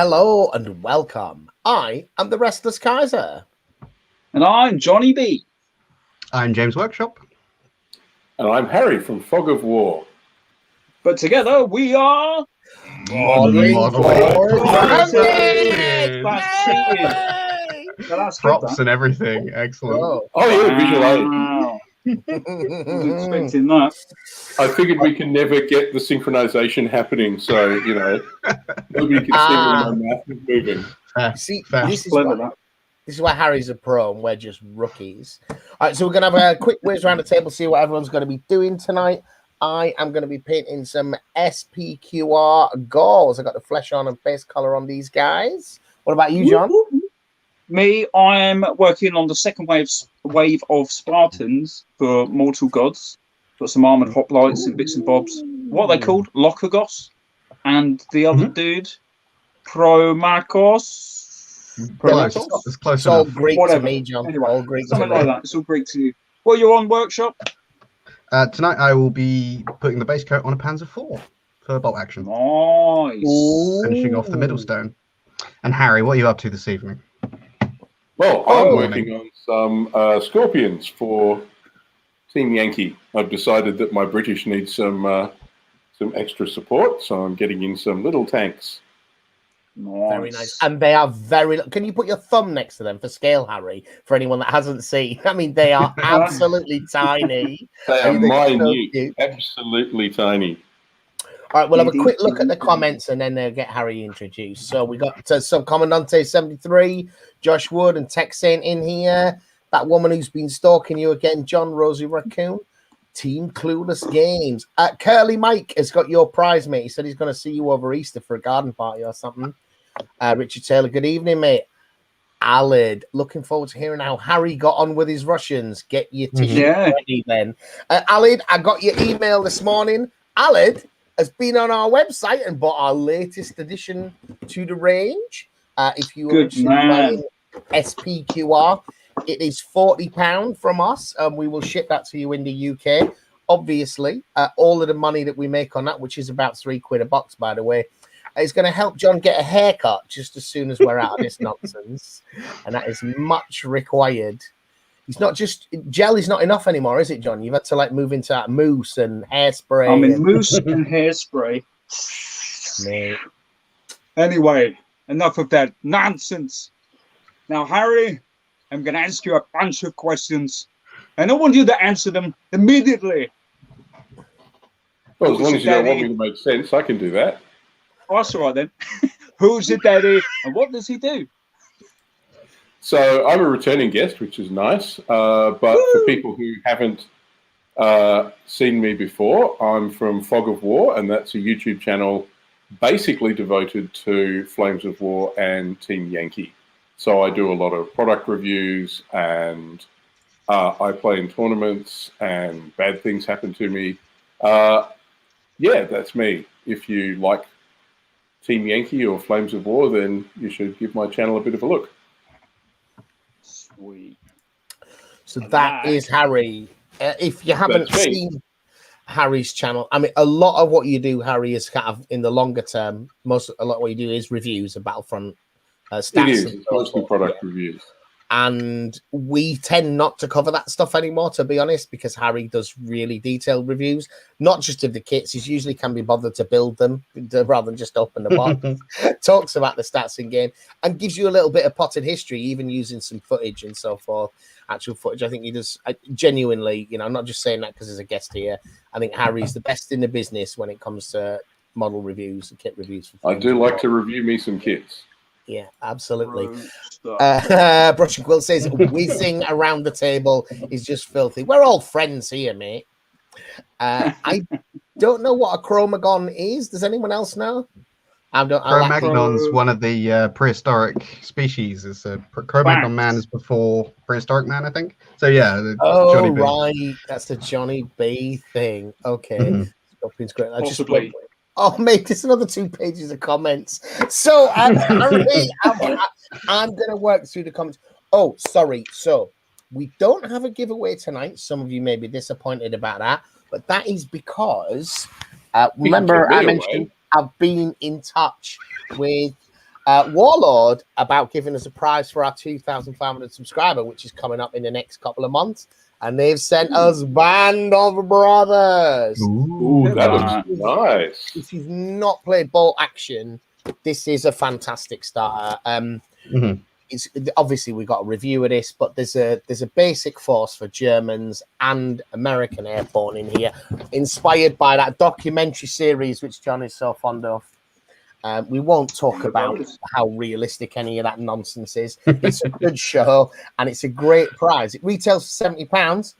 Hello and welcome. I am the Restless Kaiser. And I'm Johnny B. I'm James Workshop. And I'm Harry from Fog of War. But together we are... Props and everything. Excellent. Oh yeah, visual aid. Wow. I was expecting that. I figured we can never get the synchronization happening, so, nobody can see when my mouth is moving. See, Fast. this is why Harry's a pro and we're just rookies. All right, so we're going to have a quick whiz around the table, see what everyone's going to be doing tonight. I am going to be painting some SPQR goals. I got the flesh on and face color on these guys. What about you, John? Me, I'm working on the second wave of Spartans for Mortal Gods. Got some armored hoplites and bits and bobs. What are they called? Lokagos. And the other dude, Promakos. It's close It's all enough. Greek Whatever. to me, John. Anyway, all Greek something to like me. that. It's all Greek to you. Well, you're on Workshop. Tonight I will be putting the base coat on a Panzer IV for bolt action, Nice. finishing off the middle stone. And Harry, what are you up to this evening? Well, I'm working on some Scorpions for Team Yankee. I've decided that my British needs some extra support, so I'm getting in some little tanks. Very nice. And they are very... Can you put your thumb next to them for scale, Harry, for anyone that hasn't seen? I mean, they are absolutely tiny. They are minute, so absolutely tiny. All right, we'll have a quick look at the comments and then they'll get Harry introduced. So we got some Commandante 73, Josh Wood and Texane in here. That woman who's been stalking you again, John Rosie Raccoon. Team Clueless Games. Curly Mike has got your prize, mate. He said he's going to see you over Easter for a garden party or something. Richard Taylor, good evening, mate. Alid, looking forward to hearing how Harry got on with his Russians. Get your tissue ready then. Alid, I got your email this morning. Alid has been on our website and bought our latest addition to the range. If you are buying SPQR, it is £40 from us, and we will ship that to you in the UK. Obviously, all of the money that we make on that, which is about £3 a box, by the way, is going to help John get a haircut just as soon as we're out of this nonsense, and that is much required. It's not just gel is not enough anymore, is it, John? You've had to move into mousse and hairspray. I mean, mousse and hairspray. Mate. Anyway, enough of that nonsense. Now, Harry, I'm going to ask you a bunch of questions, and I want you to answer them immediately. Well, as long as you don't want me to make sense, I can do that. Oh, that's all right then. Who's your daddy, and what does he do? So I'm a returning guest, which is nice. But for people who haven't seen me before, I'm from Fog of War, and that's a YouTube channel basically devoted to Flames of War and Team Yankee. So I do a lot of product reviews, and I play in tournaments, and bad things happen to me. Yeah, that's me. If you like Team Yankee or Flames of War, then you should give my channel a bit of a look. Sweet. So that is Harry. If you haven't seen Harry's channel, I mean, a lot of what you do, Harry, is kind of in the longer term. A lot of what you do is reviews of Battlefront stats. It is. It's mostly product reviews. And we tend not to cover that stuff anymore, to be honest, because Harry does really detailed reviews, not just of the kits. He usually can be bothered to build them rather than just open the box. Talks about the stats in game and gives you a little bit of potted history, even using some footage and so forth. Actual footage. I think he does genuinely, I'm not just saying that because there's a guest here. I think Harry's the best in the business when it comes to model reviews and kit reviews. I do like to review me some kits. Yeah, absolutely. Brush and Quill says whizzing around the table is just filthy. We're all friends here, mate. I don't know what a chromagon is. Does anyone else know? Cro-Magnon's one of the prehistoric species. It's a Cro-Magnon man is before prehistoric man, I think. So yeah. Oh, right. That's the Johnny B thing. Okay. Scorpion's great. Possibly. Oh, mate, there's another 2 pages of comments. So I'm going to work through the comments. Oh, sorry. So we don't have a giveaway tonight. Some of you may be disappointed about that, but that is because remember I mentioned I've been in touch with Warlord about giving us a prize for our 2,500 subscriber, which is coming up in the next couple of months. And they've sent us Band of Brothers. Ooh, that looks nice. If you've not played Bolt Action, this is a fantastic starter. It's obviously we got a review of this, but there's a basic force for Germans and American airborne in here, inspired by that documentary series which John is so fond of. We won't talk about how realistic any of that nonsense is. It's a good show and it's a great prize. It retails for £70,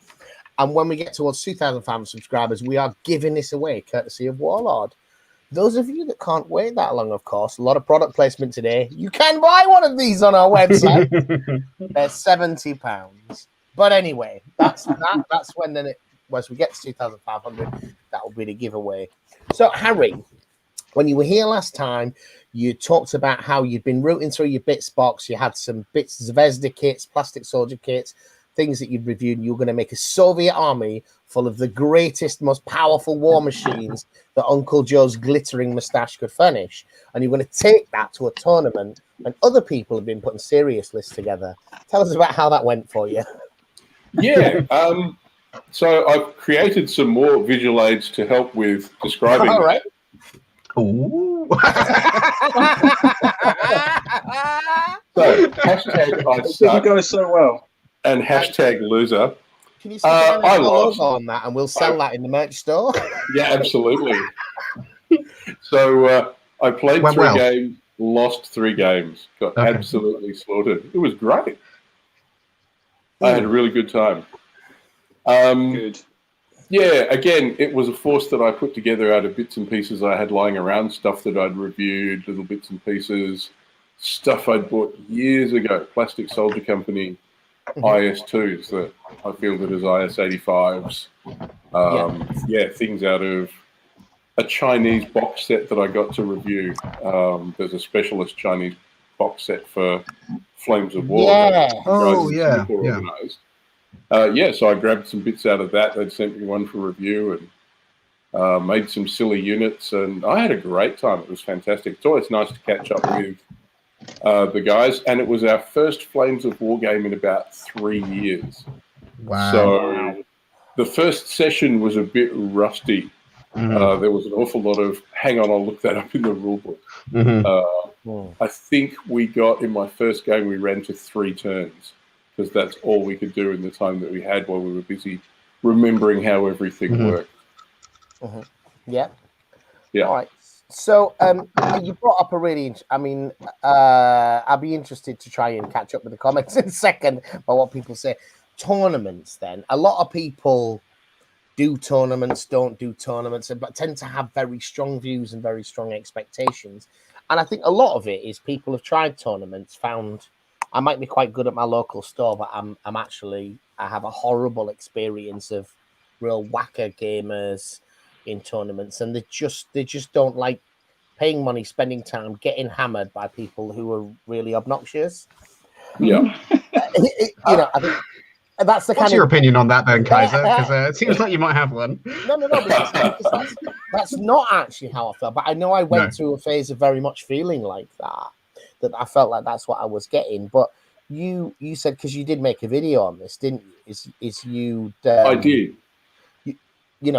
and when we get towards 2,500 subscribers, we are giving this away courtesy of Warlord. Those of you that can't wait that long, of course, a lot of product placement today. You can buy one of these on our website. They're £70. But anyway, that's when then once we get to 2,500, that will be the giveaway. So, Harry, when you were here last time, you talked about how you'd been rooting through your bits box. You had some bits of Zvezda kits, plastic soldier kits, things that you'd reviewed, and you were going to make a Soviet army full of the greatest, most powerful war machines that Uncle Joe's glittering mustache could furnish. And you're going to take that to a tournament, and other people have been putting serious lists together. Tell us about how that went for you. Yeah. So I've created some more visual aids to help with describing. All right. Ooh. So hashtag I It didn't suck go so well. and hashtag loser. Can you stick an I logo lost. on that, and we'll sell that in the merch store? Yeah, absolutely. So I played Went 3 well. games, lost 3 games, got Okay. absolutely slaughtered. It was great. I had a really good time. Good. Yeah, again, it was a force that I put together out of bits and pieces I had lying around, stuff that I'd reviewed, little bits and pieces, stuff I'd bought years ago, Plastic Soldier Company, IS-2s that I fielded as IS-85s. Yeah, things out of a Chinese box set that I got to review. There's a specialist Chinese box set for Flames of War. Yeah. Oh, yeah. Organized. So I grabbed some bits out of that. They'd sent me one for review and made some silly units, and I had a great time. It was fantastic. It's always nice to catch up with the guys, and it was our first Flames of War game in about 3 years. Wow. So the first session was a bit rusty. There was an awful lot of, hang on, I'll look that up in the rule book. I think we got, in my first game, we ran to 3 turns, because that's all we could do in the time that we had while we were busy remembering how everything worked. Yeah. Yeah. All right. So you brought up a really, I'll be interested to try and catch up with the comments in a second by what people say. Tournaments, then. A lot of people do tournaments, don't do tournaments, but tend to have very strong views and very strong expectations. And I think a lot of it is people have tried tournaments, found I might be quite good at my local store, but I have a horrible experience of real whacker gamers in tournaments, and they just don't like paying money, spending time, getting hammered by people who are really obnoxious. Yeah. I think that's the What's your opinion on that then, Kaiser? Because it seems like you might have one. No, because that's not actually how I felt. But I know I went through a phase of very much feeling like that I felt like that's what I was getting. But you said, because you did make a video on this, didn't you? Is you? I did.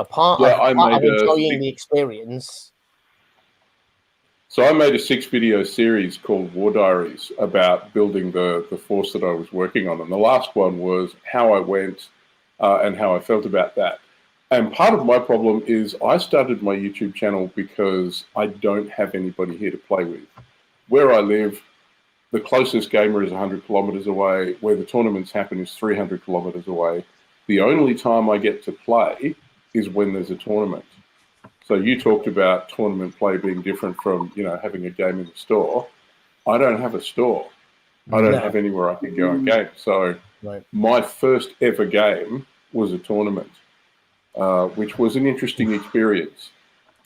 Part of enjoying the experience. So I made a 6-video series called War Diaries about building the force that I was working on. And the last one was how I went and how I felt about that. And part of my problem is I started my YouTube channel because I don't have anybody here to play with. Where I live, the closest gamer is 100 kilometers away. Where the tournaments happen is 300 kilometers away. The only time I get to play is when there's a tournament. So you talked about tournament play being different from, having a game in the store. I don't have a store. I don't have anywhere I can go and game. So my first ever game was a tournament, which was an interesting experience.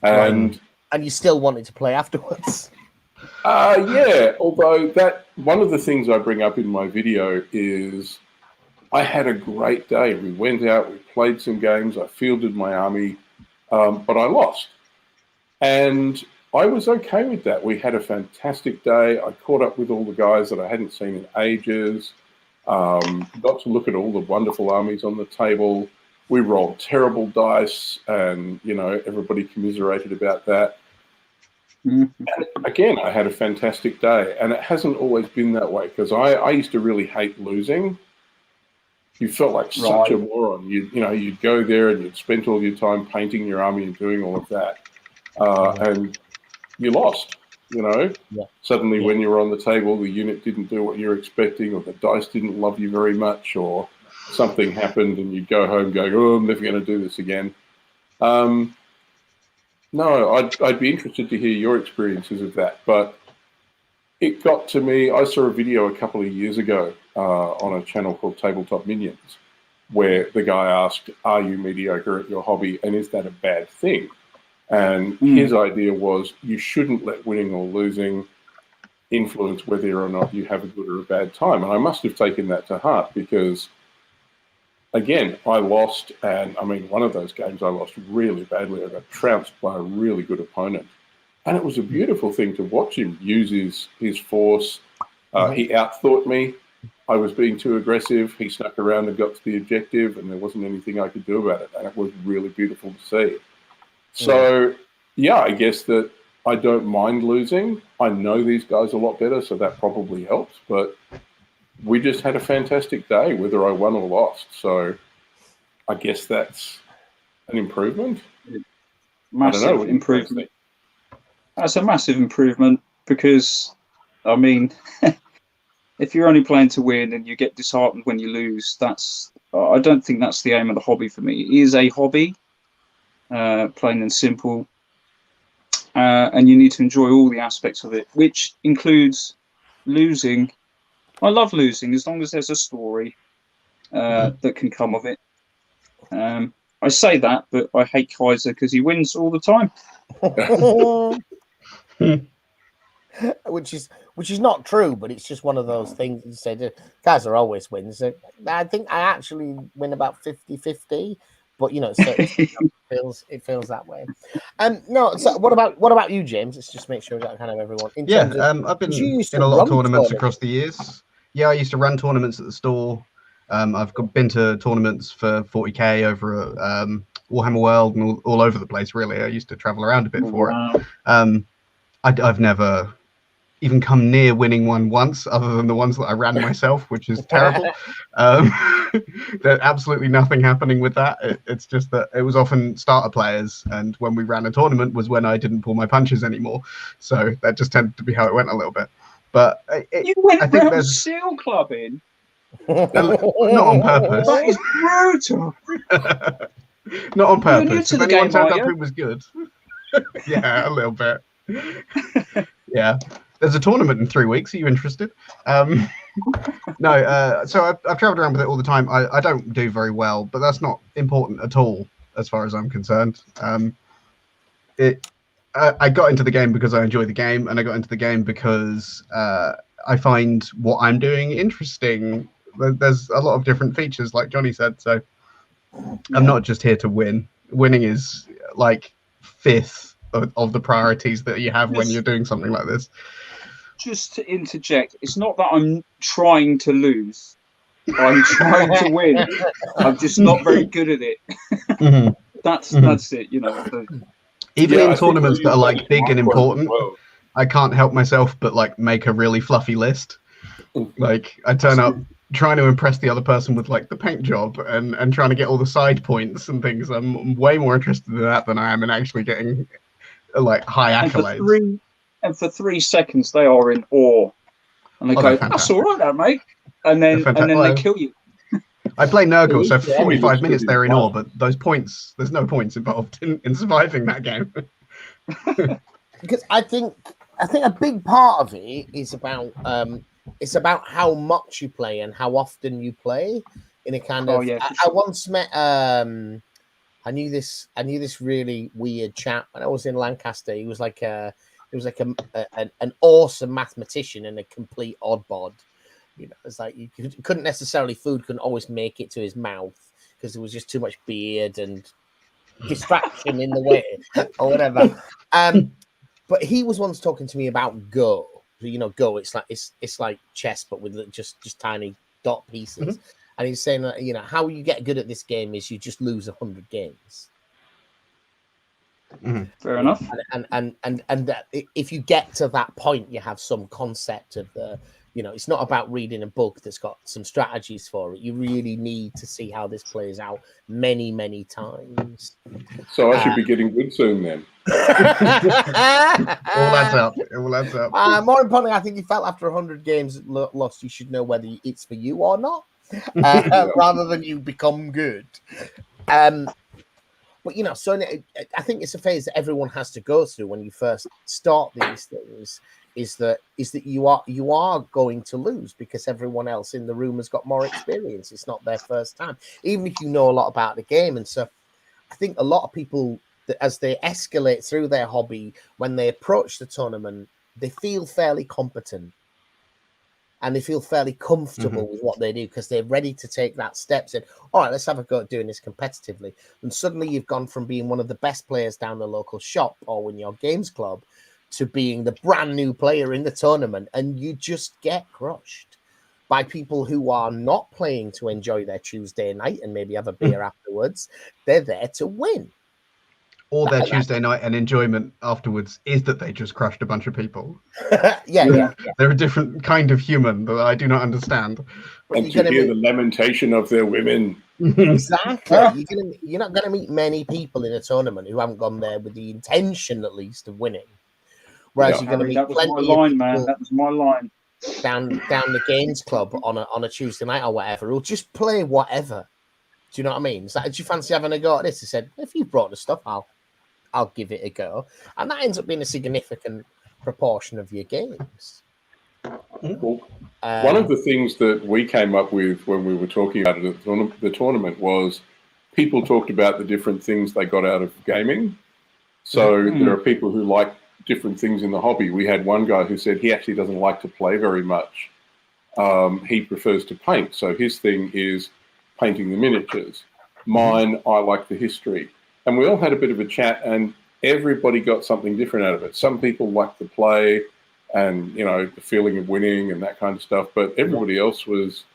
And you still wanted to play afterwards. Yeah, although that one of the things I bring up in my video is I had a great day. We went out, we played some games, I fielded my army, but I lost. And I was okay with that. We had a fantastic day. I caught up with all the guys that I hadn't seen in ages. Got to look at all the wonderful armies on the table. We rolled terrible dice, and everybody commiserated about that. And again, I had a fantastic day, and it hasn't always been that way, because I used to really hate losing. You felt like such a moron. You'd go there and you'd spend all your time painting your army and doing all of that, and you lost. Suddenly when you were on the table, the unit didn't do what you were expecting, or the dice didn't love you very much, or something happened, and you'd go home going, "Oh, I'm never going to do this again." No, I'd be interested to hear your experiences of that. But it got to me, I saw a video a couple of years ago on a channel called Tabletop Minions, where the guy asked, "Are you mediocre at your hobby, and is that a bad thing?" And his idea was, you shouldn't let winning or losing influence whether or not you have a good or a bad time. And I must have taken that to heart, because again, I lost, and I mean, one of those games I lost really badly. I got trounced by a really good opponent. And it was a beautiful thing to watch him use his force. He outthought me. I was being too aggressive. He snuck around and got to the objective, and there wasn't anything I could do about it. And it was really beautiful to see. So, yeah, I guess that I don't mind losing. I know these guys a lot better, so that probably helps. But we just had a fantastic day, whether I won or lost. So I guess that's an improvement. Massive improvement. That's a massive improvement, because, I mean, if you're only playing to win and you get disheartened when you lose, I don't think that's the aim of the hobby for me. It is a hobby, plain and simple, and you need to enjoy all the aspects of it, which includes losing. I love losing, as long as there's a story that can come of it. I say that, but I hate Kaiser because he wins all the time. Which is not true, but it's just one of those things. You said Kaiser always wins. I think I actually win about 50-50, but it feels that way. No. So what about you, James? Let's just make sure we got kind of everyone. I've been in a lot of tournaments across the years. Yeah, I used to run tournaments at the store. I've been to tournaments for 40k over at Warhammer World and all over the place, really. I used to travel around a bit for it. I've never even come near winning one once, other than the ones that I ran myself, which is terrible. There's absolutely nothing happening with that. It's just that it was often starter players, and when we ran a tournament was when I didn't pull my punches anymore. So that just tended to be how it went a little bit. But you went round seal clubbing? Not on purpose. That is brutal. Not on purpose. If anyone turned up who was good. Yeah, a little bit. Yeah. There's a tournament in 3 weeks. Are you interested? No. So I've traveled around with it all the time. I don't do very well, but that's not important at all as far as I'm concerned. I got into the game because I enjoy the game, and I got into the game because I find what I'm doing interesting. There's a lot of different features, like Johnny said, so I'm not just here to win. Winning is like fifth of the priorities that you have when you're doing something like this. Just to interject, it's not that I'm trying to lose. I'm trying to win. I'm just not very good at it. That's it, Even in tournaments that are like big and important, I can't help myself but like make a really fluffy list. Like I turn up trying to impress the other person with like the paint job and trying to get all the side points and things. I'm way more interested in that than I am in actually getting like high accolades. And for 3 seconds they are in awe, and they go, "That's all right, now, mate," and then they kill you. I play Nurgle, so for 45 minutes they're in awe, but those points, there's no points involved in surviving that game. Because I think a big part of it is about it's about how much you play and how often you play. In a kind of, I once met I knew this really weird chap when I was in Lancaster. He was like an awesome mathematician and a complete oddbod. It's like you couldn't necessarily, food couldn't always make it to his mouth because there was just too much beard and distraction in the way or whatever. But he was once talking to me about Go. You know, Go. It's like chess, but with just tiny dot pieces. And he's saying that, you know, how you get good at this game is you just lose 100 games. Fair enough. And if you get to that point, you have some concept of the, you know, it's not about reading a book that's got some strategies for it. You really need to see how this plays out many, many times. So I should be getting good soon then. All adds up. All adds up. More importantly, I think you felt after 100 games lost, you should know whether it's for you or not, rather than you become good. But, you know, so I think it's a phase that everyone has to go through when you first start these things, is that you are going to lose because everyone else in the room has got more experience. It's not their first time, even if you know a lot about the game. And so I think a lot of people, as they escalate through their hobby, when they approach the tournament, they feel fairly competent. And they feel fairly comfortable with what they do because they're ready to take that step. Said, all right, let's have a go at doing this competitively. And suddenly you've gone from being one of the best players down the local shop or in your games club to being the brand new player in the tournament. And you just get crushed by people who are not playing to enjoy their Tuesday night and maybe have a beer afterwards. They're there to win. Or their Tuesday night and enjoyment afterwards is that they just crushed a bunch of people. Yeah. They're a different kind of human that I do not understand. And to hear the lamentation of their women. Exactly. You're not going to meet many people in a tournament who haven't gone there with the intention, at least, of winning. Whereas you're going to meet that was my line, man. That was my line. Down the games club on a Tuesday night or whatever, who'll just play whatever. Do you know what I mean? It's like, do you fancy having a go at this? He said, if you've brought the stuff, I'll give it a go. And that ends up being a significant proportion of your games. Well, one of the things that we came up with when we were talking about it at the tournament was people talked about the different things they got out of gaming. So there are people who like different things in the hobby. We had one guy who said he actually doesn't like to play very much. He prefers to paint. So his thing is painting the miniatures. Mine, I like the history. And we all had a bit of a chat, and everybody got something different out of it. Some people like to play and, you know, the feeling of winning and that kind of stuff. But everybody else was,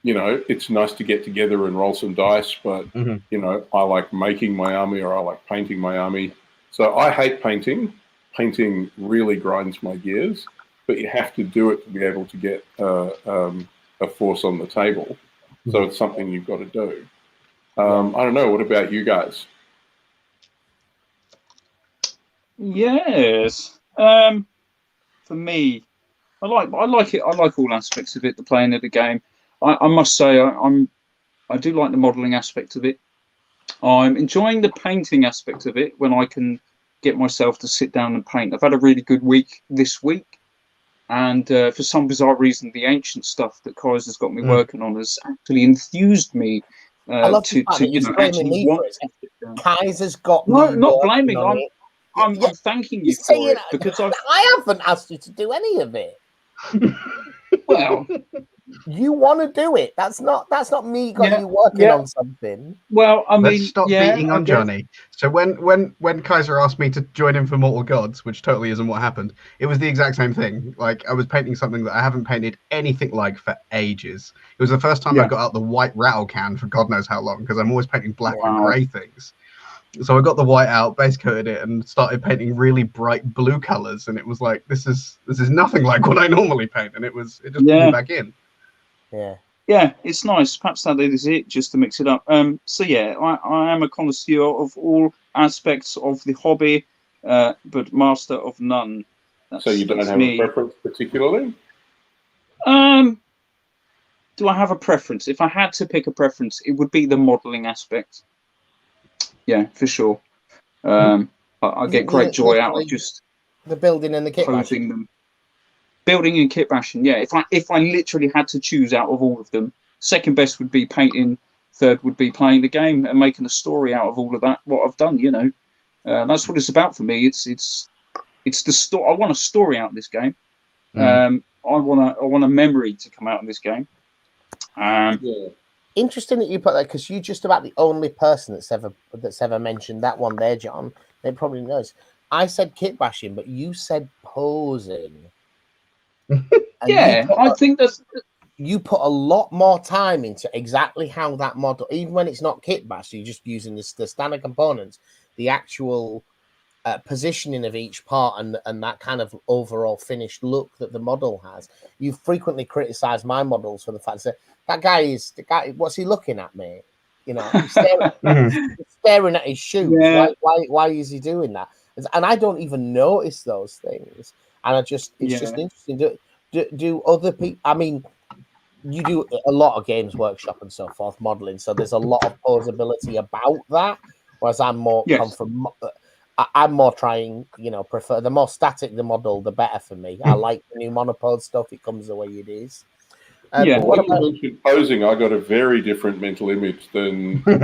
you know, it's nice to get together and roll some dice. But, you know, I like making my army or I like painting my army. So I hate painting. Painting really grinds my gears. But you have to do it to be able to get a force on the table. So it's something you've got to do. I don't know. What about you guys? Yes. For me, I like it. I like all aspects of it. The playing of the game. I must say, I do like the modelling aspect of it. I'm enjoying the painting aspect of it when I can get myself to sit down and paint. I've had a really good week this week, and for some bizarre reason, the ancient stuff that Kaiser's got me working on has actually enthused me. I love to you know, actually want Kaiser's got not blaming. I'm thanking you for it because I haven't asked you to do any of it. Well, you want to do it. That's not me got you working on something. Well, I mean, let's stop beating on Johnny. So when Kaiser asked me to join him for Mortal Gods, which totally isn't what happened, it was the exact same thing. Like, I was painting something that I haven't painted anything like for ages. It was the first time I got out the white rattle can for God knows how long, because I'm always painting black and grey things. So I got the white out, base coated it, and started painting really bright blue colors. And it was like, this is nothing like what I normally paint. And it just pulled me back in. Yeah, it's nice. Perhaps that is it, just to mix it up. So yeah, I am a connoisseur of all aspects of the hobby, but master of none. So you don't have a preference particularly? Do I have a preference? If I had to pick a preference, it would be the modelling aspect. Yeah, for sure. I get great joy out of just the building and the kit posing them. Building and kit bashing, yeah. If I literally had to choose out of all of them, second best would be painting, third would be playing the game and making a story out of all of that. What I've done, you know, that's what it's about for me. It's the story. I want a story out of this game. I want a memory to come out of this game. Interesting that you put that, because you're just about the only person that's ever mentioned that one there, John. They probably knows. I said kit bashing, but you said posing. Yeah, I think that's. You put a lot more time into exactly how that model, even when it's not kit bash, you're just using the standard components, the actual positioning of each part and that kind of overall finished look that the model has. You frequently criticize my models for the fact that guy, what's he looking at, mate? You know, he's staring at his shoes. Yeah. Why is he doing that? And I don't even notice those things. And it's just interesting. Do other people, I mean, you do a lot of Games Workshop and so forth modeling, so there's a lot of posability about that, whereas I'm more I'm more trying, prefer the more static the model, the better for me. I like the new monopod stuff. It comes the way it is. But when you mentioned posing, I got a very different mental image than. Yeah,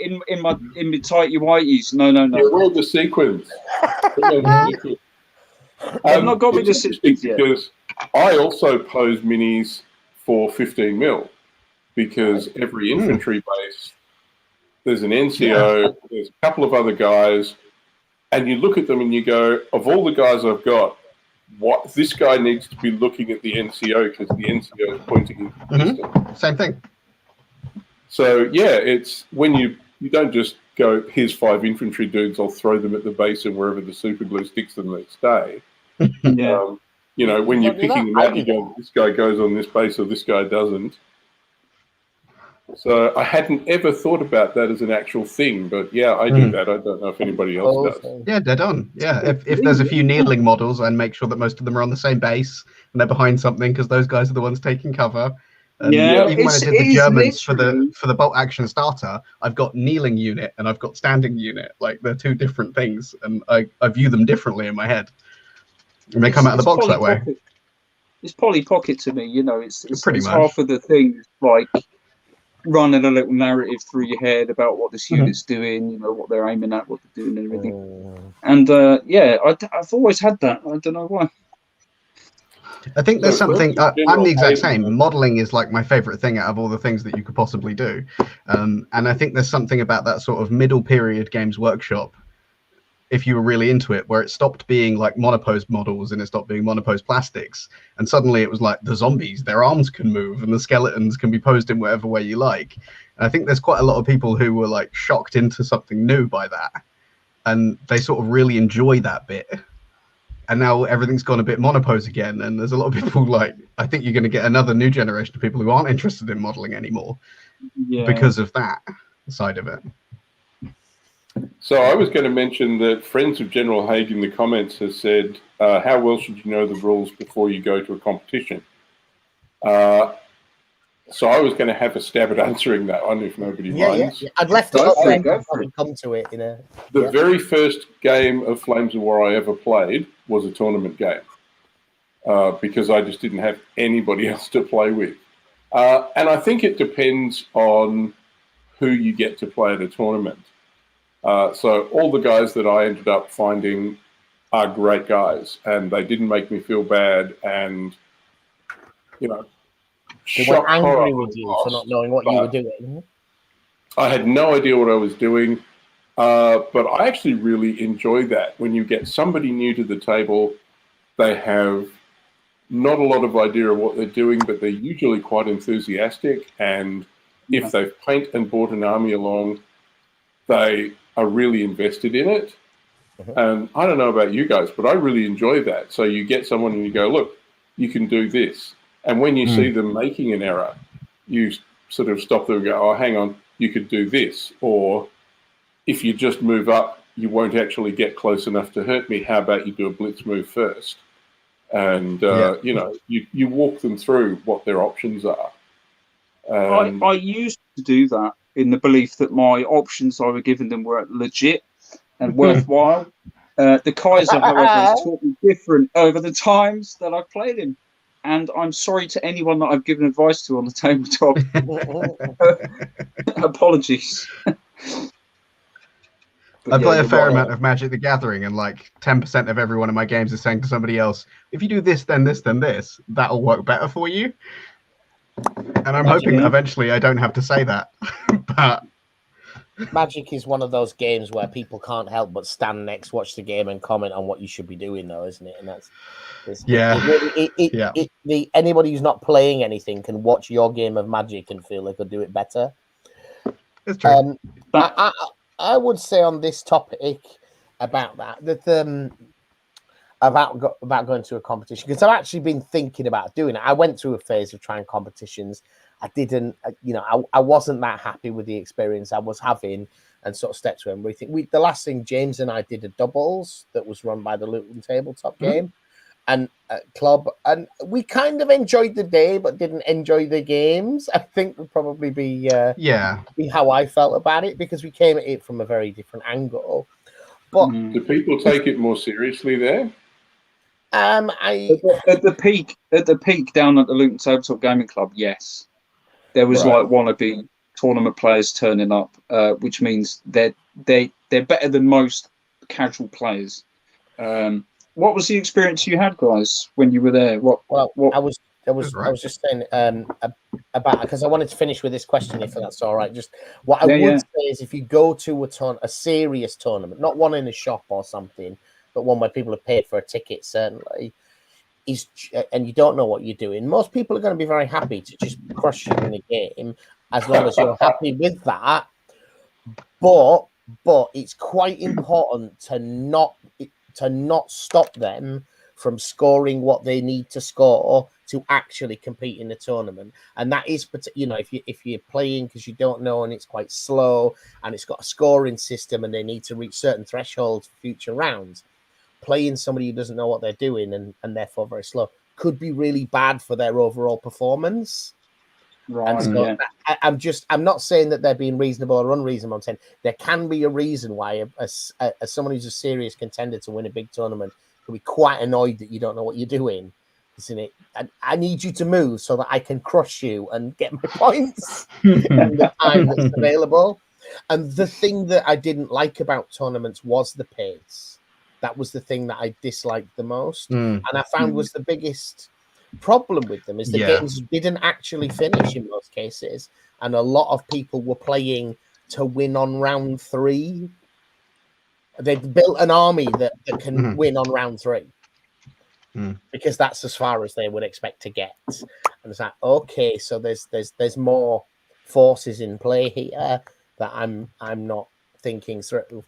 in my tighty whities. No. Yeah, we're the sequence. I've not got me the sequence yet. Because I also pose minis for 15 mil. Because every infantry base, there's an NCO, there's a couple of other guys, and you look at them and you go, of all the guys I've got, what this guy needs to be looking at the NCO because the NCO is pointing in the distance. Same thing. So yeah, it's when you don't just go, here's 5 infantry dudes, I'll throw them at the base and wherever the super glue sticks them, they stay. When you're picking them out, you go, this guy goes on this base or this guy doesn't. So I hadn't ever thought about that as an actual thing, but yeah, I do that. I don't know if anybody else does. Yeah, dead on. Yeah, if there's a few kneeling models, I make sure that most of them are on the same base and they're behind something because those guys are the ones taking cover. And even when I did the Germans for the bolt action starter, I've got kneeling unit and I've got standing unit. Like they're two different things, and I view them differently in my head. And they come out of the box that way. It's Polly Pocket to me, It's pretty much half of the things like running a little narrative through your head about what this unit's doing, what they're aiming at, what they're doing, and everything. And I've always had that. I don't know why. I think there's something. I'm the exact same. Modeling is like my favorite thing out of all the things that you could possibly do, and I think there's something about that sort of middle period Games Workshop. If you were really into it, where it stopped being like monoposed models and it stopped being monoposed plastics, and suddenly it was like the zombies, their arms can move, and the skeletons can be posed in whatever way you like. And I think there's quite a lot of people who were like shocked into something new by that, and they sort of really enjoy that bit. And now everything's gone a bit monopose again, and there's a lot of people like, I think you're going to get another new generation of people who aren't interested in modeling anymore because of that side of it. So I was going to mention that Friends of General Haig in the comments has said, how well should you know the rules before you go to a competition? So I was going to have a stab at answering that one if nobody minds. Yeah. I'd left it up there before we come to it. The very first game of Flames of War I ever played was a tournament game because I just didn't have anybody else to play with. And I think it depends on who you get to play at a tournament. So all the guys that I ended up finding are great guys, and they didn't make me feel bad, and they were angry with you for not knowing what you were doing. I had no idea what I was doing, but I actually really enjoy that. When you get somebody new to the table, they have not a lot of idea of what they're doing, but they're usually quite enthusiastic, and if they've paint and brought an army along, they are really invested in it. And I don't know about you guys, but I really enjoy that. So you get someone and you go, look, you can do this. And when you see them making an error, you sort of stop them and go, oh, hang on, you could do this. Or if you just move up, you won't actually get close enough to hurt me. How about you do a blitz move first? And, you walk them through what their options are. I used to do that in the belief that my options I were giving them were legit and worthwhile. The Kaiser, however, has taught me different over the times that I've played him. And I'm sorry to anyone that I've given advice to on the tabletop. Apologies. I play a fair amount of Magic the Gathering, and like 10% of every one of my games is saying to somebody else, if you do this, then this, then this, that'll work better for you. And I'm hoping that eventually I don't have to say that. But Magic is one of those games where people can't help but stand next, watch the game, and comment on what you should be doing, though, isn't it? And that's anybody who's not playing anything can watch your game of Magic and feel they could do it better. It's true. I would say on this topic about that about going to a competition, because I've actually been thinking about doing it. I went through a phase of trying competitions. I didn't, I wasn't that happy with the experience I was having, and sort of stepped away. And we think the last thing James and I did a doubles that was run by the Luton Tabletop Game and Club, and we kind of enjoyed the day but didn't enjoy the games. I think would probably be how I felt about it, because we came at it from a very different angle. But do people take it more seriously there? At the peak down at the Luton Tabletop Gaming Club, yes, there was like wannabe tournament players turning up, which means they're better than most casual players. What was the experience you had, guys, when you were there? I was just saying about, because I wanted to finish with this question, if that's all right. Just what I would say is, if you go to a serious tournament, not one in a shop or something, but one where people have paid for a ticket, certainly, and you don't know what you're doing, most people are going to be very happy to just crush you in a game, as long as you're happy with that. But it's quite important to not stop them from scoring what they need to score to actually compete in the tournament. And that is, if you're playing because you don't know and it's quite slow and it's got a scoring system and they need to reach certain thresholds for future rounds, playing somebody who doesn't know what they're doing and therefore very slow could be really bad for their overall performance. Right. And so I'm not saying that they're being reasonable or unreasonable. I'm saying there can be a reason why as someone who's a serious contender to win a big tournament could be quite annoyed that you don't know what you're doing, isn't it? And I need you to move so that I can crush you and get my points in the time that's available. And the thing that I didn't like about tournaments was the pace. That was the thing that I disliked the most, and I found was the biggest problem with them, is the games didn't actually finish in most cases, and a lot of people were playing to win on round 3. They've built an army that can win on round 3 because that's as far as they would expect to get. And it's like, okay, so there's more forces in play here that I'm not thinking through.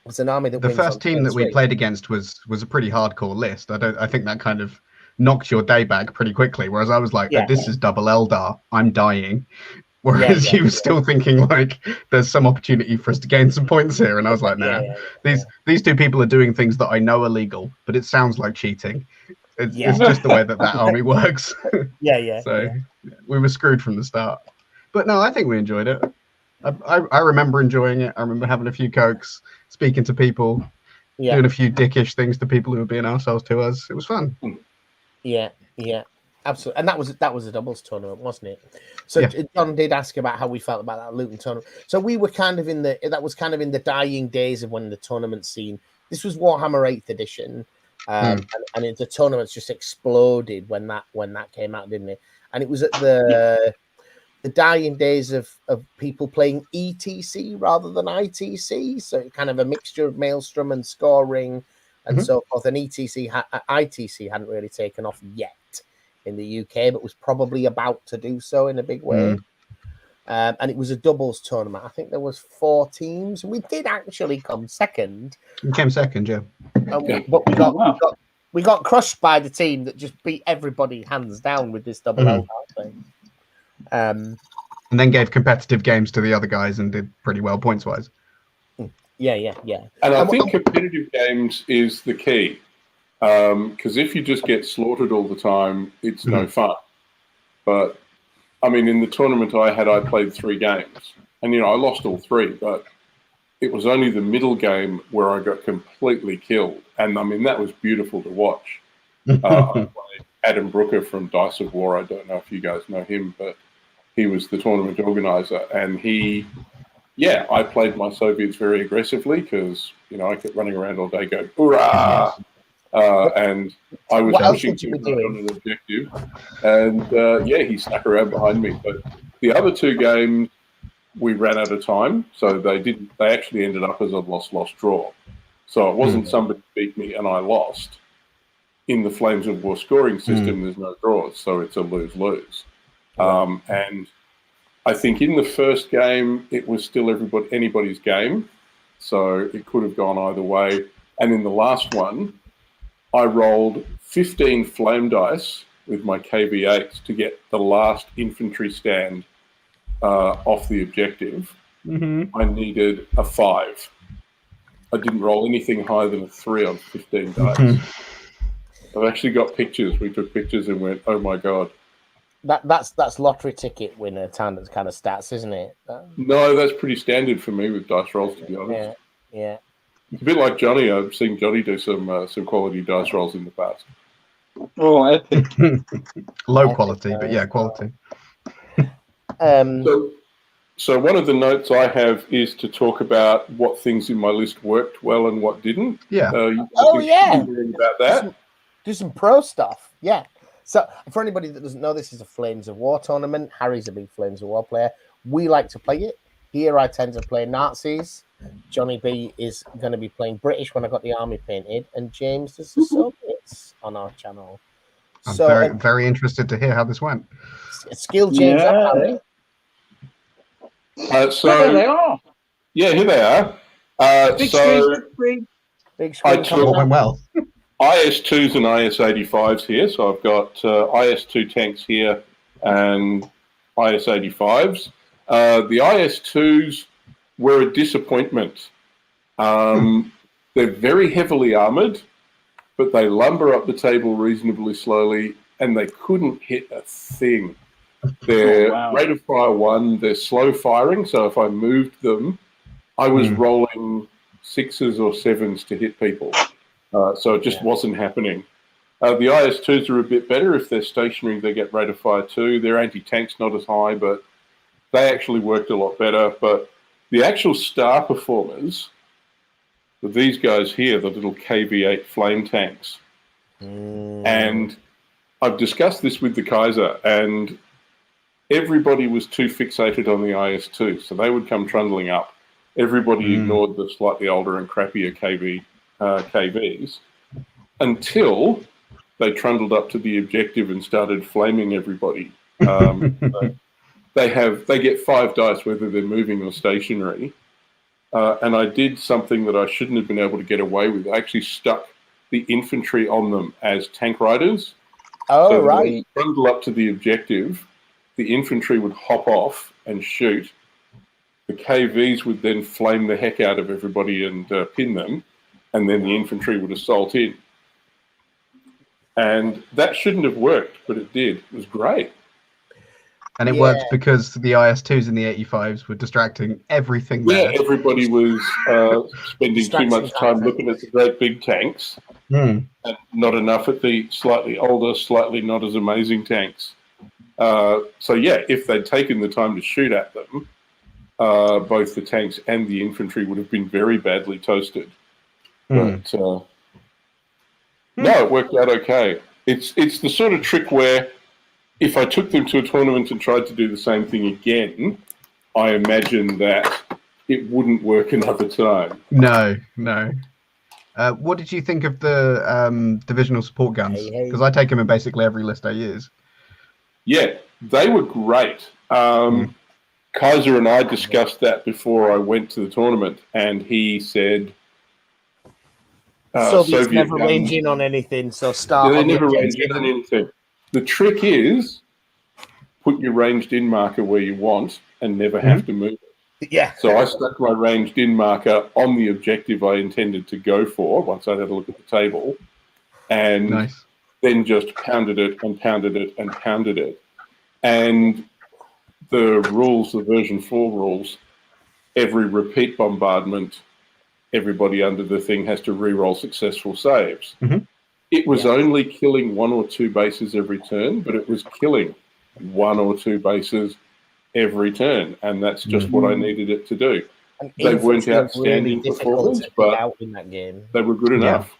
It's an army that the first team that we played against was a pretty hardcore list. I think that kind of knocked your day back pretty quickly. Whereas I was like, this is double Eldar, I'm dying. Whereas you were still thinking like, there's some opportunity for us to gain some points here. And I was like, nah, these two people are doing things that I know are legal, but it sounds like cheating. It's just the way that army works. So we were screwed from the start. But no, I think we enjoyed it. I remember enjoying it. I remember having a few cokes, speaking to people, doing a few dickish things to people who were being ourselves to us. It was fun. Yeah, absolutely. And that was a doubles tournament, wasn't it? So John did ask about how we felt about that Luton tournament. So we were kind of in the dying days of when the tournament scene. This was Warhammer 8th edition, and the tournaments just exploded when that came out, didn't it? And it was at the dying days of people playing ETC rather than ITC, so kind of a mixture of Maelstrom and scoring and so forth. And ITC hadn't really taken off yet in the UK, but was probably about to do so in a big way. And it was a doubles tournament. I think there was 4 teams. We did actually come second. We came second, but we got crushed by the team that just beat everybody hands down with this double L thing. And then gave competitive games to the other guys and did pretty well points wise. Yeah. And I think competitive games is the key, because if you just get slaughtered all the time, it's no fun. But I mean, in the tournament I played 3 games, and I lost all 3, but it was only the middle game where I got completely killed, and I mean that was beautiful to watch. I played Adam Brooker from Dice of War. I don't know if you guys know him, but he was the tournament organizer, and I played my Soviets very aggressively because I kept running around all day going hurrah, and I was pushing him on an objective, and he stuck around behind me. But the other 2 games, we ran out of time, so they actually ended up as a lost draw. So it wasn't somebody beat me and I lost. In the Flames of War scoring system, there's no draws, so it's a lose-lose. And I think in the first game, it was still anybody's game, so it could have gone either way. And in the last one, I rolled 15 flame dice with my KV8s to get the last infantry stand off the objective. I needed a 5. I didn't roll anything higher than a 3 on 15 dice. I've actually got pictures. We took pictures and went, oh my God. That's lottery ticket winner kind of stats, isn't it? No, that's pretty standard for me with dice rolls, to be honest. Yeah. It's a bit like Johnny. I've seen Johnny do some quality dice rolls in the past. Oh, epic. Low quality, but yeah, quality. So one of the notes I have is to talk about what things in my list worked well and what didn't. Yeah. About that. Do some pro stuff. Yeah. So for anybody that doesn't know, this is a Flames of War tournament. Harry's a big Flames of War player. We like to play it. Here I tend to play Nazis. Johnny B is going to be playing British when I got the army painted, and James does the Soviets on our channel. I'm very, very interested to hear how this went. Skill James up, Harry. There they are. Yeah, here they are. Big screen. I took what went well. IS-2s and IS-85s here. So I've got IS-2 tanks here and IS-85s. The IS-2s were a disappointment. They're very heavily armoured, but they lumber up the table reasonably slowly, and they couldn't hit a thing. They're rate of fire 1, they're slow firing, so if I moved them, I was rolling 6s or 7s to hit people. So it just wasn't happening. The IS-2s are a bit better. If they're stationary, they get rate of fire 2. Their anti-tank's not as high, but they actually worked a lot better. But the actual star performers were these guys here, the little KV-8 flame tanks. And I've discussed this with the Kaiser, and everybody was too fixated on the IS-2, so they would come trundling up. Everybody ignored the slightly older and crappier KVs until they trundled up to the objective and started flaming everybody. They get 5 dice whether they're moving or stationary. And I did something that I shouldn't have been able to get away with. I actually stuck the infantry on them as tank riders. So right. When they trundle up to the objective, the infantry would hop off and shoot. The KVs would then flame the heck out of everybody and pin them, and then the infantry would assault in. And that shouldn't have worked, but it did. It was great. And it worked because the IS-2s and the 85s were distracting everything there. Yeah, everybody was spending too much time looking at the great big tanks and not enough at the slightly older, slightly not as amazing tanks. So, yeah, if they'd taken the time to shoot at them, both the tanks and the infantry would have been very badly toasted. But, no, it worked out okay. It's the sort of trick where if I took them to a tournament and tried to do the same thing again, I imagine that it wouldn't work another time. No. What did you think of the divisional support guns? Because I take them in basically every list I use. Yeah, they were great. Kaiser and I discussed that before I went to the tournament, and he said... Soviets never range in on anything, so start they on never range in on anything. The trick is put your ranged in marker where you want and never have to move it. Yeah. So I stuck my ranged in marker on the objective I intended to go for once I had a look at the table, and then just pounded it and pounded it and pounded it. And the rules, the version 4 rules, every repeat bombardment, everybody under the thing has to re-roll successful saves. It was only killing 1 or 2 bases every turn, but it was killing 1 or 2 bases every turn, and that's just what I needed it to do. And they weren't outstanding really performers, but out in that game. They were good enough.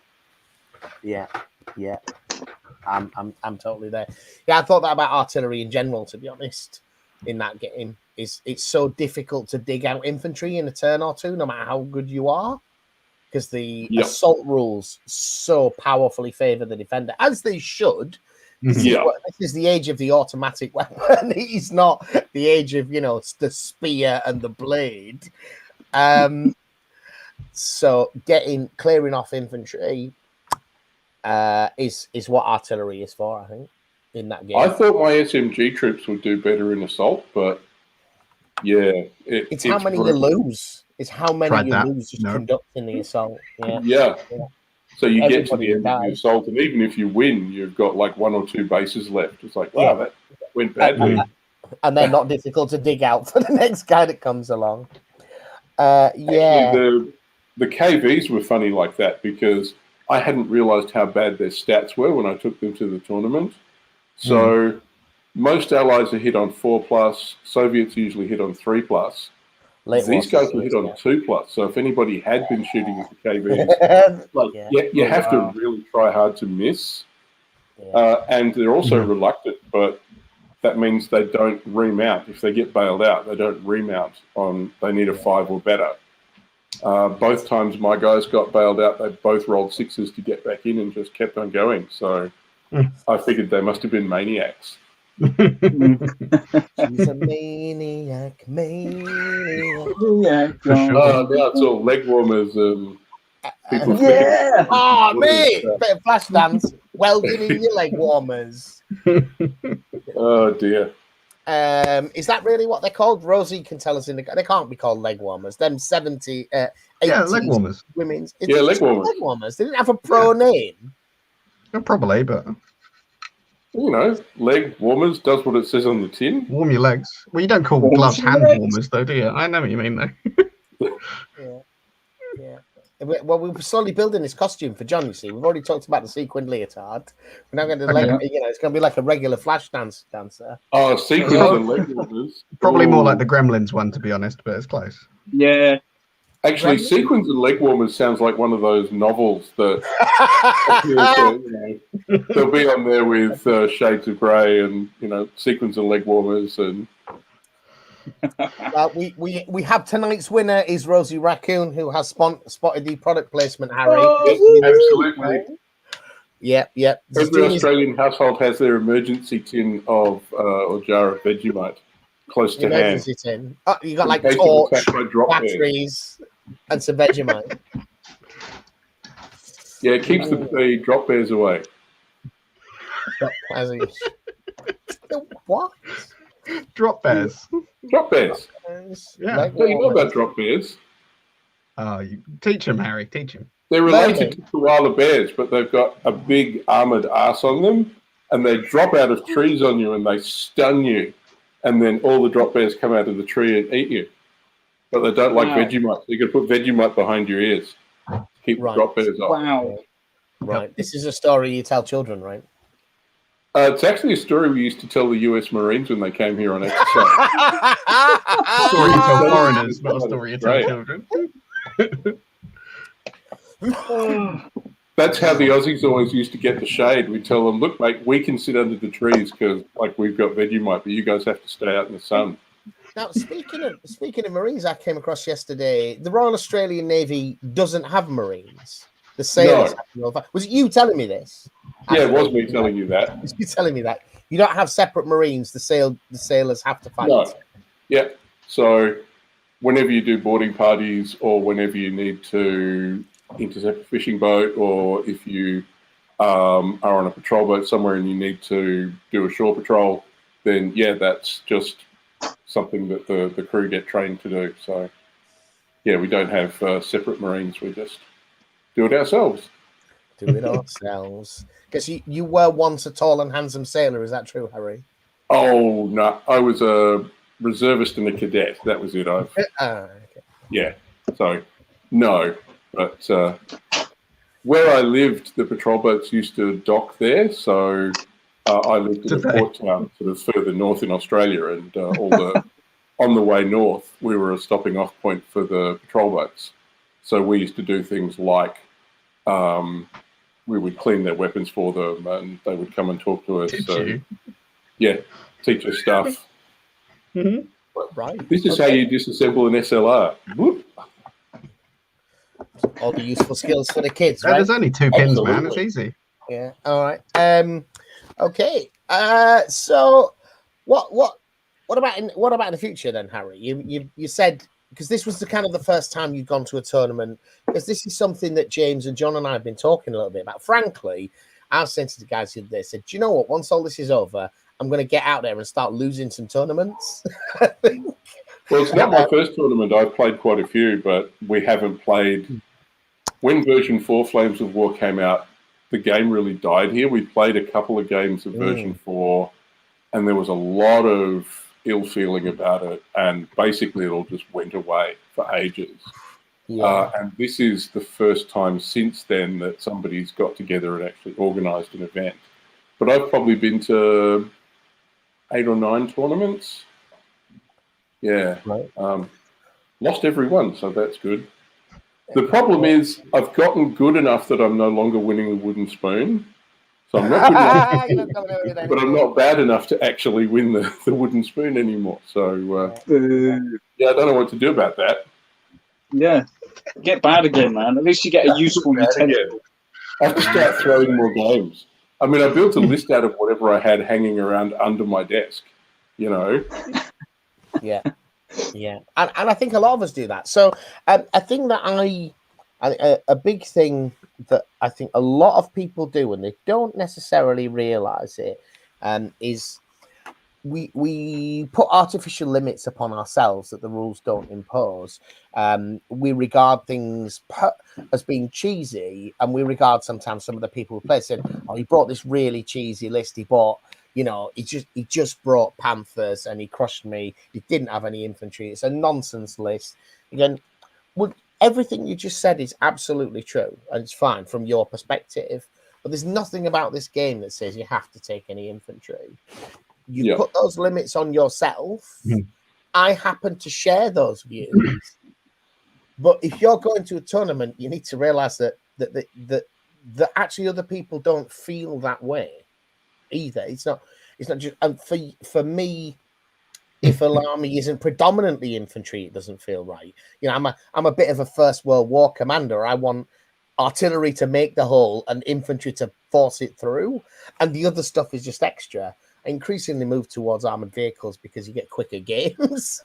Yeah. I'm totally there. Yeah, I thought that about artillery in general, to be honest. in that game. It's so difficult to dig out infantry in a turn or two, no matter how good you are, because the assault rules so powerfully favor the defender, as they should. This is the age of the automatic weapon. It's not the age of, the spear and the blade. So clearing off infantry is what artillery is for, I think, in that game. I thought my SMG troops would do better in assault, but it's how many you lose. It's how many you lose just conducting the assault. Yeah. So you get to the end of the assault, and even if you win, you've got like 1 or 2 bases left. It's like, wow, that went badly. And they're not difficult to dig out for the next guy that comes along. Actually, the KVs were funny like that, because I hadn't realized how bad their stats were when I took them to the tournament. So most allies are hit on 4+, Soviets usually hit on 3+. These guys were hit on 2+. So if anybody had been shooting at the KVs, you have to really try hard to miss. And they're also reluctant, but that means they don't remount. If they get bailed out, they don't remount they need a 5 or better. Both times my guys got bailed out, they both rolled 6s to get back in and just kept on going. So I figured they must have been maniacs. She's a maniac. Now it's all leg warmers and people. Oh, mate, bit of flash dance, welding in your leg warmers. Oh dear. Is that really what they're called? Rosie can tell us they can't be called leg warmers. Them 80s leg warmers. Women's leg warmers. Leg warmers. They didn't have a pro name. Probably, but leg warmers does what it says on the tin. Warm your legs. Well, you don't call gloves hand warmers, though, do you? I know what you mean, though. Yeah. Well, we're slowly building this costume for John. You see, we've already talked about the sequined leotard. We're now going to it's going to be like a regular flash dancer. Oh, sequins and leg warmers. Probably more like the Gremlins one, to be honest, but it's close. Yeah. Actually, sequins and leg warmers sounds like one of those novels that they'll be on there with shades of grey and sequins and leg warmers and. We have tonight's winner is Rosie Raccoon, who has spotted the product placement, Harry. Absolutely. Yep. Every Australian household has their emergency tin of or jar of Vegemite close to hand. Tin. Oh, you got like torch, batteries, and some Vegemite. Yeah, it keeps the drop bears away. What? Drop bears. Drop bears. Yeah. So you know about drop bears? Oh, you teach him, Harry. Teach him. They're related to koala bears, but they've got a big armored ass on them, and they drop out of trees on you and they stun you, and then all the drop bears come out of the tree and eat you. But they don't like Vegemite. So you got to put Vegemite behind your ears. Keep the drop bears off. Wow. Right. This is a story you tell children, right? It's actually a story we used to tell the US Marines when they came here on exercise. Story you tell foreigners, not a story you tell children. That's how the Aussies always used to get the shade. We tell them, look, mate, we can sit under the trees because we've got Vegemite, but you guys have to stay out in the sun. Now, speaking of Marines, I came across yesterday, the Royal Australian Navy doesn't have Marines. The sailors. No. Was it you telling me this? Yeah, it was me telling you that. It was you telling me that. You don't have separate Marines. The sailors have to fight. No. Yeah. So whenever you do boarding parties or whenever you need to intercept a fishing boat, or if you are on a patrol boat somewhere and you need to do a shore patrol, then, that's just something that the crew get trained to do. So, we don't have separate Marines. We just do it ourselves. Because you were once a tall and handsome sailor. Is that true, Harry? Oh, no. I was a reservist and a cadet. That was it. Okay. Yeah. So, no. But where I lived, the patrol boats used to dock there. So I lived in a port town sort of further north in Australia. And on the way north, we were a stopping off point for the patrol boats. So we used to do things like we would clean their weapons for them and they would come and talk to us. Teach you? Yeah, teach us stuff. Right. This is how you disassemble an SLR. Whoop. All the useful skills for the kids, Yeah, right? there's only 2 pins, Absolutely. man. It's easy. Yeah. All right. Okay. So, what about in the future then, Harry? You said, because this was the first time you'd gone to a tournament, because this is something that James and John and I have been talking a little bit about. Frankly, I was saying to the guys the other day, said, do you know what? Once all this is over, I'm going to get out there and start losing some tournaments. Well, it's not my first tournament. I've played quite a few, but we haven't played. When version 4 Flames of War came out, the game really died here. We played a couple of games of version 4, and there was a lot of ill feeling about it, and basically it all just went away for ages. Yeah. And this is the first time since then that somebody's got together and actually organised an event. But I've probably been to 8 or 9 tournaments. Yeah. Right. Lost every one, so that's good. The problem is I've gotten good enough that I'm no longer winning the wooden spoon. So I'm not good enough, but I'm not bad enough to actually win the wooden spoon anymore. So, yeah, I don't know what to do about that. Yeah. Get bad again, man. At least you get a useful utensil. I have to start throwing more games. I mean, I built a list out of whatever I had hanging around under my desk, you know. Yeah. Yeah, and I think a lot of us do that. So a thing that a big thing that I think a lot of people do, and they don't necessarily realize it, is we put artificial limits upon ourselves that the rules don't impose. We regard things as being cheesy, and we regard sometimes some of the people who play said, "Oh, he brought this really cheesy list. He bought." You know, he just brought Panthers and he crushed me. He didn't have any infantry. It's a nonsense list. Again, everything you just said is absolutely true, and it's fine from your perspective. But there's nothing about this game that says you have to take any infantry. You put those limits on yourself. I happen to share those views. But if you're going to a tournament, you need to realize that actually other people don't feel that way either. It's not just, and for me, if an army isn't predominantly infantry, it doesn't feel right. You know, I'm a bit of a First World War commander. I want artillery to make the hole and infantry to force it through, and the other stuff is just extra. I increasingly move towards armored vehicles because you get quicker games.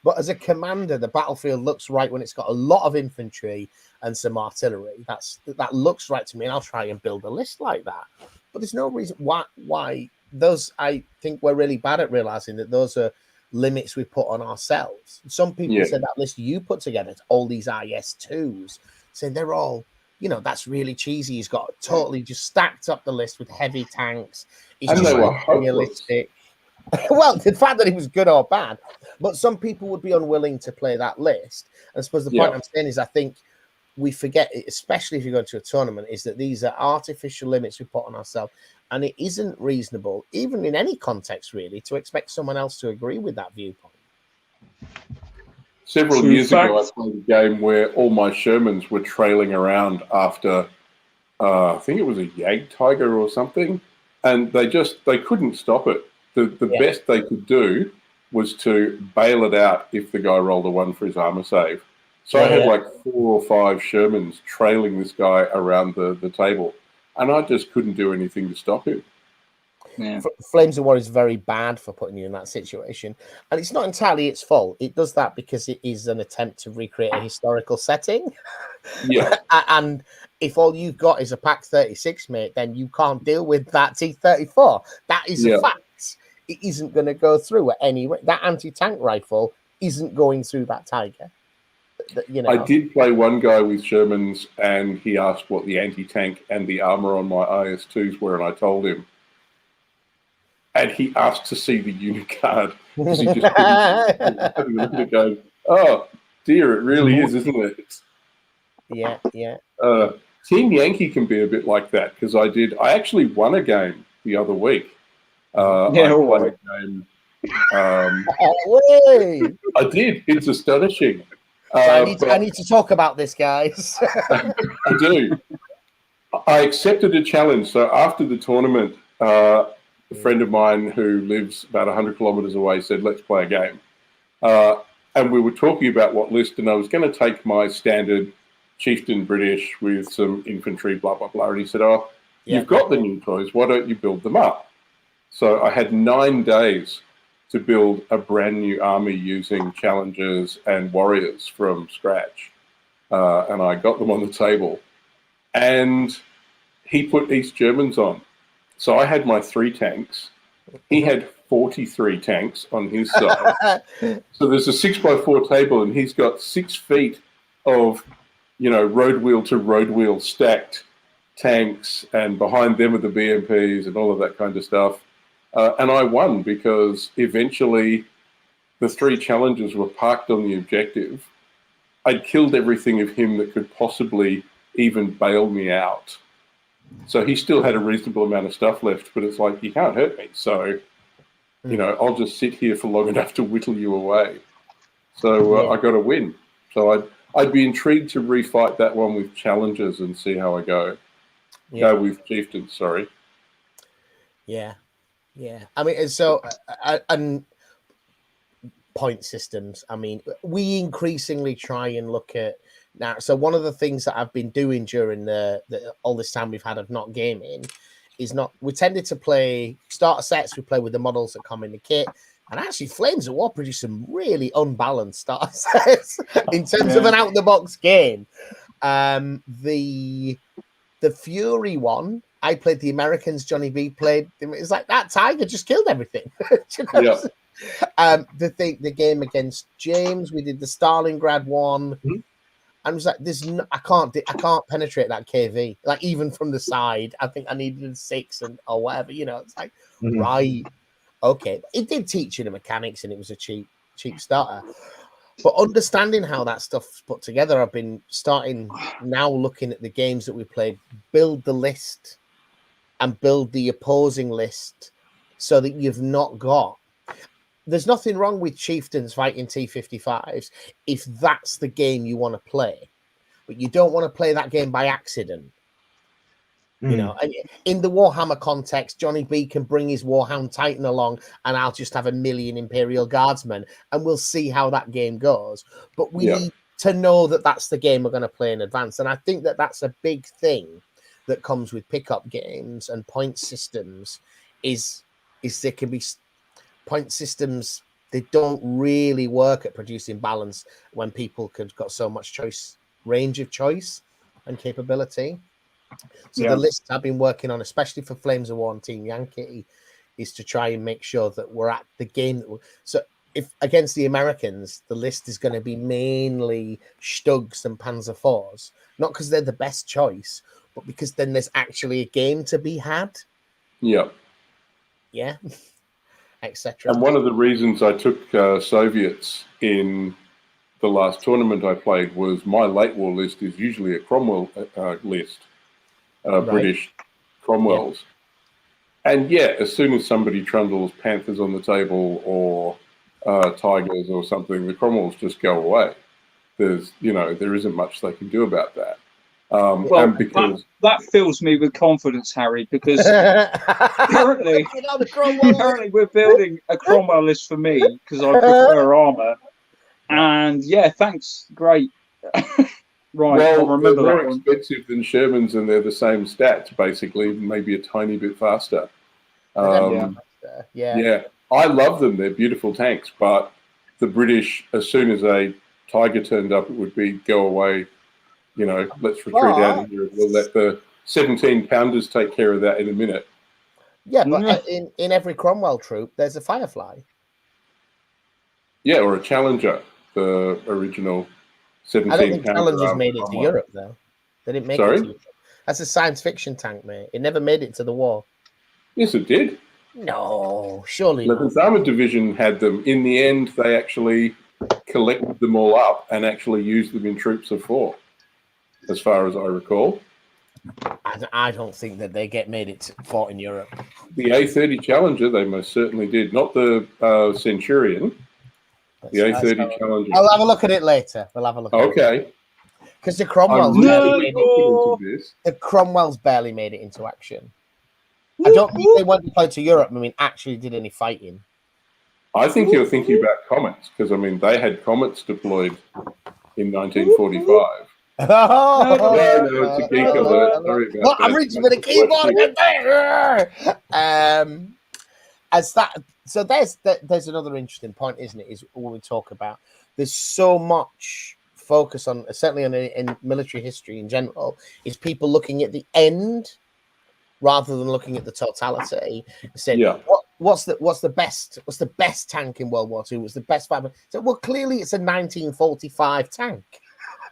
But as a commander, the battlefield looks right when it's got a lot of infantry and some artillery. That looks right to me, and I'll try and build a list like that. But there's no reason why those. I think we're really bad at realizing that those are limits we put on ourselves. Some people said that list you put together, all these IS-2s, saying they're all, you know, that's really cheesy. He's got totally just stacked up the list with heavy tanks. He's and just they were realistic. Well, the fact that he was good or bad, but some people would be unwilling to play that list. And I suppose the point I'm saying is I think we forget, especially if you go to a tournament, is that these are artificial limits we put on ourselves, and it isn't reasonable, even in any context, really, to expect someone else to agree with that viewpoint. Several years ago, I played a game where all my Shermans were trailing around after, I think it was a Yag Tiger or something, and they couldn't stop it. The best they could do was to bail it out if the guy rolled a 1 for his armor save. So I had like 4 or 5 Shermans trailing this guy around the table, and I just couldn't do anything to stop him. Yeah. Flames of War is very bad for putting you in that situation, and it's not entirely its fault. It does that because it is an attempt to recreate a historical setting. Yeah. And if all you've got is a Pack 36, mate, then you can't deal with that T-34. That is a fact. It isn't going to go through at any rate. That anti-tank rifle isn't going through that Tiger. You know. I did play one guy with Shermans, and he asked what the anti-tank and the armor on my IS-2s were, and I told him. And he asked to see the unit card because he just couldn't having a look at it going, oh, dear, it really is, isn't it? Yeah. Team Yankee can be a bit like that because I actually won a game the other week. I played a game. I did. It's astonishing. I need to talk about this, guys. I do. I accepted a challenge. So after the tournament, a friend of mine who lives about 100 kilometers away said, let's play a game. And we were talking about what list, and I was going to take my standard chieftain British with some infantry, blah, blah, blah. And he said, oh, you've got the new toys. Why don't you build them up? So I had 9 days to build a brand new army using challengers and warriors from scratch. And I got them on the table. And he put East Germans on. So I had my 3 tanks. He had 43 tanks on his side. So there's a 6x4 table, and he's got 6 feet of, road wheel to road wheel stacked tanks, and behind them are the BMPs and all of that kind of stuff. And I won because eventually the 3 challengers were parked on the objective. I'd killed everything of him that could possibly even bail me out. So he still had a reasonable amount of stuff left, but it's like, you can't hurt me. So, I'll just sit here for long enough to whittle you away. So I got a win. So I'd be intrigued to refight that one with challengers and see how I go. Yeah. Go with chieftains, sorry. Yeah. Yeah. I mean, so, and point systems. I mean, we increasingly try and look at now. So one of the things that I've been doing during the all this time we've had of not gaming is we tended to play starter sets. We play with the models that come in the kit. And actually, Flames of War produced some really unbalanced starter sets in terms of an out-the-box game. The Fury one, I played the Americans, Johnny B played. It's like that Tiger just killed everything. The game against James, we did the Stalingrad one. Mm-hmm. And it was like, I can't penetrate that KV. Like even from the side, I think I needed a 6 or whatever. It's like right, okay. It did teach you the mechanics, and it was a cheap starter. But understanding how that stuff's put together, I've been starting now looking at the games that we played, build the list and build the opposing list so that you've not got. There's nothing wrong with chieftains fighting T-55s if that's the game you want to play, but you don't want to play that game by accident. And in the Warhammer context, Johnny B can bring his Warhound Titan along, and I'll just have 1 million Imperial Guardsmen, and we'll see how that game goes. But we need to know that that's the game we're going to play in advance, and I think that that's a big thing that comes with pickup games and point systems. Is there can be point systems, they don't really work at producing balance when people have got so much range of choice and capability. So the list I've been working on, especially for Flames of War and Team Yankee, is to try and make sure that we're at the game. So if against the Americans, the list is going to be mainly Stugs and Panzer IVs, not because they're the best choice, but because then there's actually a game to be had. Yeah. Etc. And one of the reasons I took Soviets in the last tournament I played was my late war list is usually a Cromwell list, British Cromwells. And as soon as somebody trundles Panthers on the table or Tigers or something, the Cromwells just go away. There isn't much they can do about that. And because that fills me with confidence, Harry, because currently we're building a Cromwell list for me because I prefer armor. And thanks, great. Right, I'll remember they're that more one. Expensive than Shermans, and they're the same stats, basically, maybe a tiny bit faster. I love them. They're beautiful tanks, but the British, as soon as a Tiger turned up, it would be go away. Let's retreat out of here. We'll let the 17-pounders take care of that in a minute. Yeah, but in every Cromwell troop, there's a Firefly. Yeah, or a Challenger, the original 17-pounder. I don't think Challengers made it to Europe, though. They didn't make it to Europe. That's a science fiction tank, mate. It never made it to the war. Yes, it did. No, surely 11th Armoured Division had them. In the end, they actually collected them all up and actually used them in troops of 4. As far as I recall. I don't think that they made it fought in Europe. The A30 Challenger, they most certainly did. Not the Centurion. The A30 Challenger. I'll have a look at it later. We'll have a look at it. Okay. Because the Cromwells barely made it into action. I don't think they went deployed to Europe. I mean, actually did any fighting. I think you're thinking about comets, because, I mean, they had comets deployed in 1945. Oh, no, it's a geek alert. Sorry about that. I'm reaching for the keyboard. As that, so there's another interesting point, isn't it? Is when we talk about there's so much focus on, certainly in military history in general, is people looking at the end rather than looking at the totality. Saying, what's the best tank in World War II? What's the best fighter? So, well, clearly it's a 1945 tank.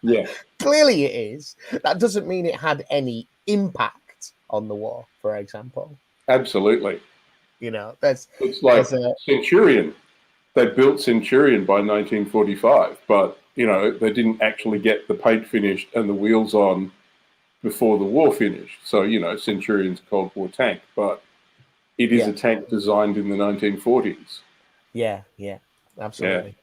Yeah, clearly it is. That doesn't mean it had any impact on the war, for example. absolutely. You know, it's like Centurion. They built Centurion by 1945, but you know they didn't actually get the paint finished and the wheels on before the war finished. So you know, Centurion's a Cold War tank, but it is a tank designed in the 1940s. Yeah, absolutely.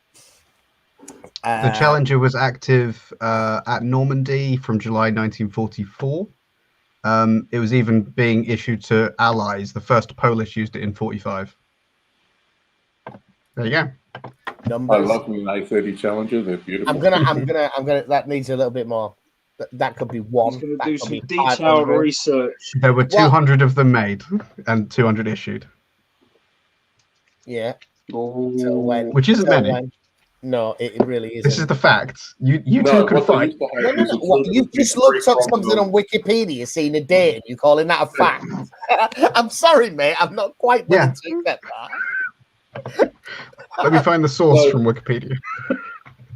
The Challenger was active at Normandy from July 1944. It was even being issued to Allies. The first Polish used it in 45. There you go. Numbers. I love the A30 Challenger. They're beautiful. I'm gonna. That needs a little bit more. That could be one. He's going to do some detailed research. There were 200 of them made and 200 issued. Yeah. Which isn't many. No, it really isn't. This is the fact. You two can fight. No. You just looked up something on Wikipedia, seen a date, and you calling that a fact. I'm sorry, mate. I'm not quite willing to accept that. Let me find the source from Wikipedia.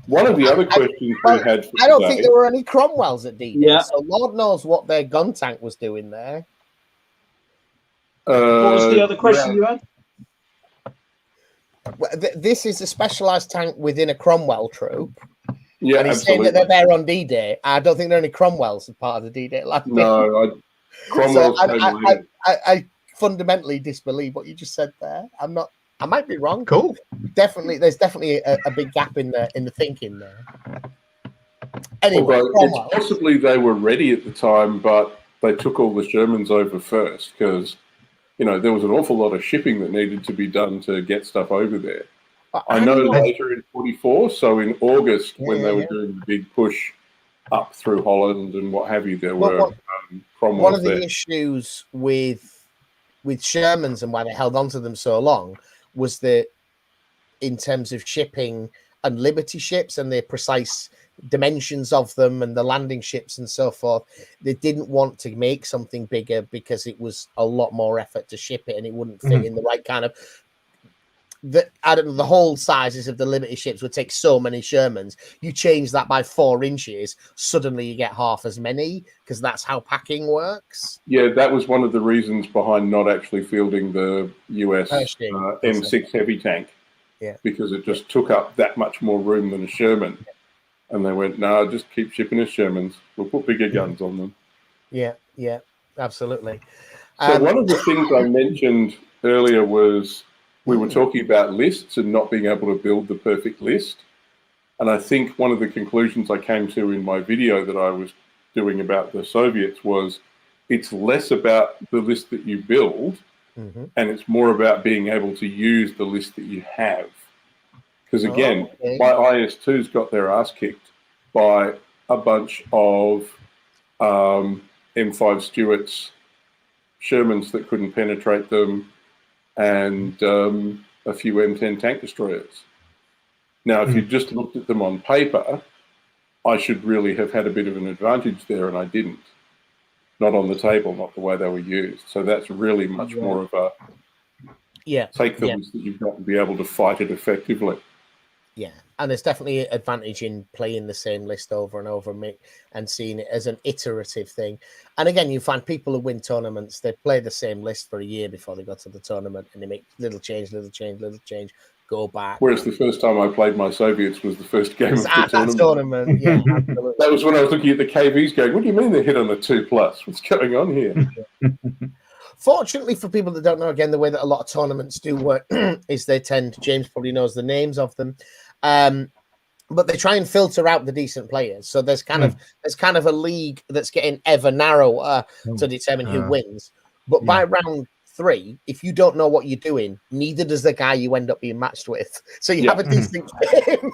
One of the other questions we had for I don't think there were any Cromwells at D-Day, Yeah. so Lord knows what their gun tank was doing there. What was the other question you had? This is a specialised tank within a Cromwell troop. Yeah, and he's saying that they're there on D-Day. I don't think there are any Cromwells as part of the D-Day. No, Cromwell's I fundamentally disbelieve what you just said there. I might be wrong. Cool. There's definitely a big gap in the thinking there. Anyway, it's possibly they were ready at the time, but they took all the Shermans over first because, you know, there was an awful lot of shipping that needed to be done to get stuff over there. I know later in 44, so in August, when they were doing the big push up through Holland and what have you, there were Cromwells. One of the issues with Shermans and why they held on to them so long was that in terms of shipping and Liberty ships and the precise dimensions of them and the landing ships and so forth, they didn't want to make something bigger because it was a lot more effort to ship it and it wouldn't fit in the right kind of the whole sizes of the Liberty ships would take so many Shermans. You change that by 4 inches, suddenly you get half as many because that's how packing works. Yeah, that was one of the reasons behind not actually fielding the US M6 heavy tank. Yeah, because it just took up that much more room than a Sherman. And they went, no, just keep shipping us Shermans. We'll put bigger guns on them. Yeah, absolutely. So one of the things I mentioned earlier was we were talking about lists and not being able to build the perfect list. And I think one of the conclusions I came to in my video that I was doing about the Soviets was it's less about the list that you build and it's more about being able to use the list that you have. Because again, my IS-2s got their ass kicked by a bunch of M5 Stuarts, Shermans that couldn't penetrate them, and a few M10 tank destroyers. Now, if you just looked at them on paper, I should really have had a bit of an advantage there, and I didn't. Not on the table, not the way they were used. So that's really much more of a take the list that you've got and be able to fight it effectively. Yeah, and there's definitely an advantage in playing the same list over and over and seeing it as an iterative thing. And again, you find people who win tournaments, they play the same list for a year before they go to the tournament and they make little change, go back. Whereas the first time I played my Soviets was the first game of the tournament. Yeah, absolutely. That was when I was looking at the KVs going, what do you mean they hit on the 2+? What's going on here? Fortunately for people that don't know, again, the way that a lot of tournaments do work is they tend, James probably knows the names of them, but they try and filter out the decent players. So there's kind of a league that's getting ever narrower to determine who wins. But by round 3, if you don't know what you're doing, neither does the guy you end up being matched with. So you have a decent game.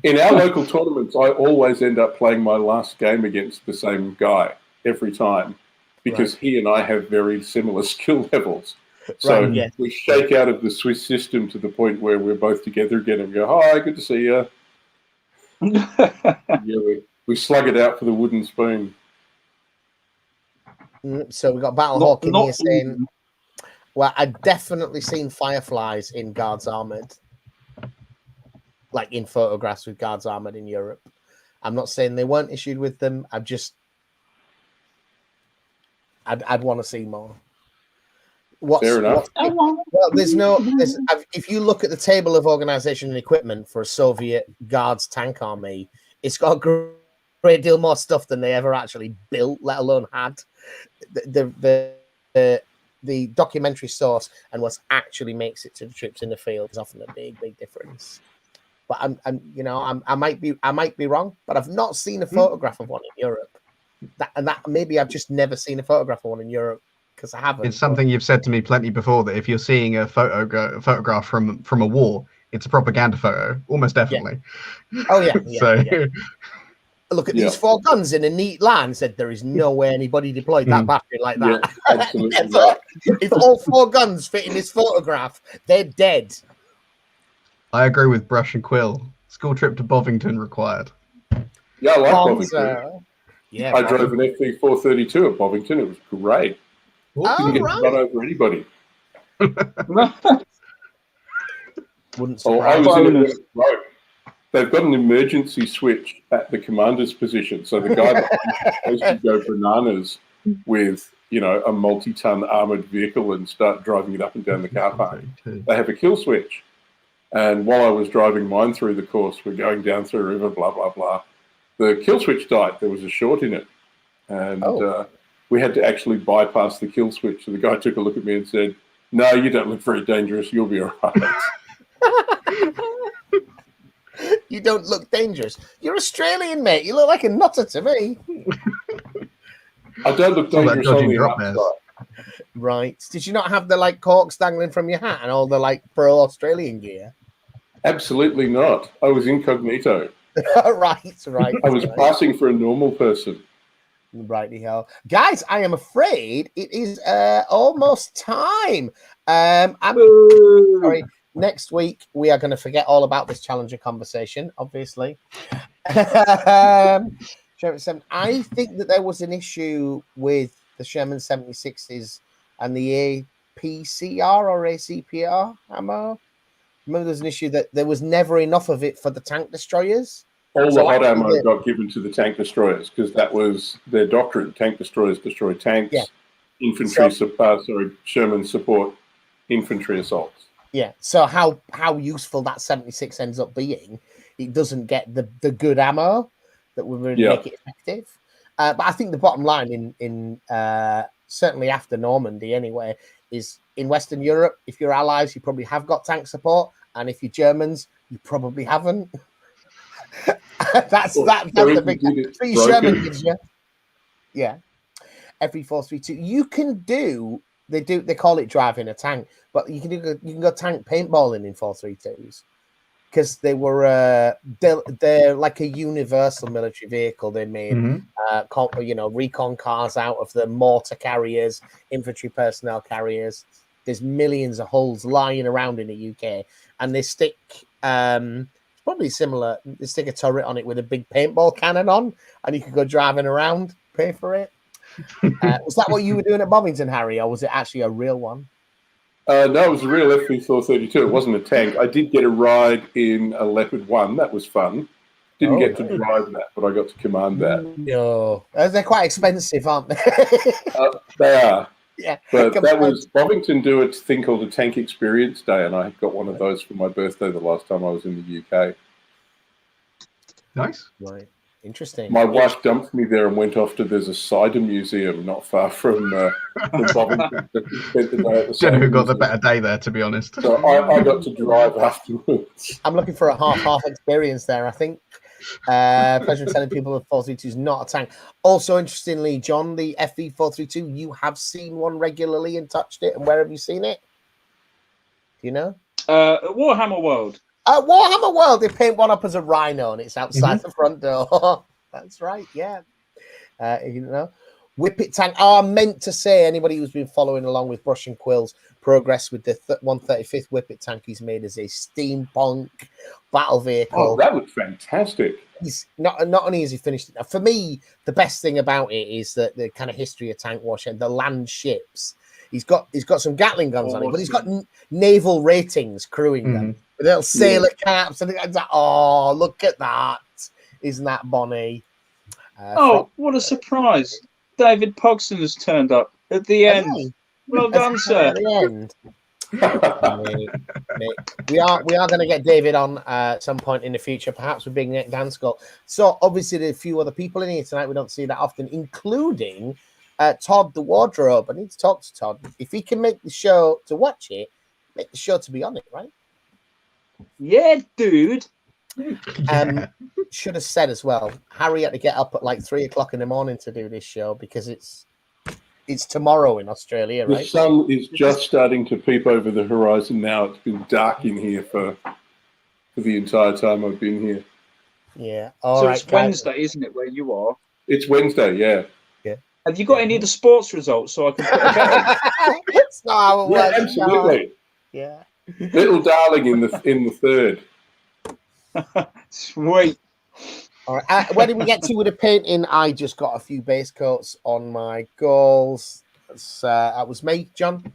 In our local tournaments, I always end up playing my last game against the same guy every time because he and I have very similar skill levels. So we shake out of the Swiss system to the point where we're both together again and go, hi, good to see you. We slug it out for the wooden spoon. So we've got Battlehawk in here saying, well, I've definitely seen fireflies in Guards Armoured, like in photographs with Guards Armoured in Europe. I'm not saying they weren't issued with them. I'd want to see more. Fair enough. Well, if you look at the table of organization and equipment for a Soviet Guards tank army, it's got a great deal more stuff than they ever actually built, let alone had. The documentary source and what actually makes it to the troops in the field is often a big difference. But I might be wrong, but I've not seen a photograph of one in Europe. That maybe I've just never seen a photograph of one in Europe because I haven't. It's something you've said to me plenty before, that if you're seeing a photograph from a war, it's a propaganda photo, almost definitely. Yeah. Oh yeah. So look at these 4 guns in a neat line. Said there is no way anybody deployed that battery like that. Yeah, absolutely. If all 4 guns fit in this photograph, they're dead. I agree with Brush and Quill. School trip to Bovington required. Yeah, I like Bovington. Yeah, I drove an FV 432 at Bovington. It was great. Didn't get to run over anybody. Wouldn't surprise me. They've got an emergency switch at the commander's position. So the guy that was supposed to go bananas with, a multi-ton armoured vehicle and start driving it up and down the car park, they have a kill switch. And while I was driving mine through the course, we're going down through a river, blah, blah, blah. The kill switch died. There was a short in it. And we had to actually bypass the kill switch. So the guy took a look at me and said, no, you don't look very dangerous. You'll be all right. You don't look dangerous. You're Australian, mate. You look like a nutter to me. I don't look dangerous on the outside. Right. Did you not have the corks dangling from your hat and all the pro-Australian gear? Absolutely not. I was incognito. Right. I was passing for a normal person. Righty ho. Guys, I am afraid it is almost time. I'm sorry. Next week, we are going to forget all about this Challenger conversation, obviously. I think that there was an issue with the Sherman 76s and the APCR or ACPR ammo. Remember, there's an issue that there was never enough of it for the tank destroyers. All the hot ammo got given to the tank destroyers because that was their doctrine. Tank destroyers destroy tanks. Yeah. Sherman support infantry assaults. Yeah. So how useful that 76 ends up being, it doesn't get the good ammo that would really make it effective. But I think the bottom line in certainly after Normandy anyway is in Western Europe, if you're allies, you probably have got tank support, and if you're Germans, you probably haven't. that's the big 3 Sherman gives you. Yeah. Every 432. You can do they call it driving a tank, but you can go tank paintballing in 432s because they were they're like a universal military vehicle. They made recon cars out of the mortar carriers, infantry personnel carriers. There's millions of holes lying around in the UK, and they stick probably similar. They stick a turret on it with a big paintball cannon on, and you can go driving around, pay for it. Was that what you were doing at Bovington, Harry, or was it actually a real one? No, it was a real FV432. It wasn't a tank. I did get a ride in a Leopard 1. That was fun. Didn't get to drive that, but I got to command that. No, they're quite expensive, aren't they? They are. Yeah, but that was Bovington do a thing called a Tank Experience Day, and I got one of those for my birthday the last time I was in the UK. Nice. Right. Interesting. My wife dumped me there and went off to there's a cider museum not far from Bovington. Don't know who got the better day there, to be honest. So I got to drive afterwards. I'm looking for a half experience there. I think Pleasure of telling people that 432 is not a tank. Also, interestingly, John, the FE 432, you have seen one regularly and touched it. And where have you seen it? Do you know? Warhammer World. Warhammer World, they paint one up as a rhino and it's outside the front door. That's right, yeah. You know, Whippet Tank. I meant to say, anybody who's been following along with Brush and Quill's progress with the 135th Whippet Tank he's made as a steampunk battle vehicle. Oh, that looks fantastic. He's not only has he finished it. For me, the best thing about it is that the kind of history of Tank Wash and the land ships. He's got some Gatling guns on it, but he's got naval ratings crewing them. With little sailor caps and it's like, oh, look at that. Isn't that bonny? What a surprise. David Pogson has turned up at the end. Well done, sir. At the end. We are going to get David on at some point in the future, perhaps with Big Neck Dance School. So obviously there are a few other people in here tonight we don't see that often, including Todd the Wardrobe. I need to talk to Todd. If he can make the show to watch it, make the show to be on it, right? Yeah, dude. Should have said as well, Harry had to get up at like 3 o'clock in the morning to do this show because it's tomorrow in Australia, right? The sun is just starting to peep over the horizon now. It's been dark in here for the entire time I've been here. Yeah. So it's Wednesday, isn't it, where you are? It's Wednesday, yeah. Have you got any of the sports results so I can put a bet in? It's not how it works. Absolutely. Yeah. Little darling in the third. Sweet. All right. Where did we get to with the painting? I just got a few base coats on my goals. That was me, John.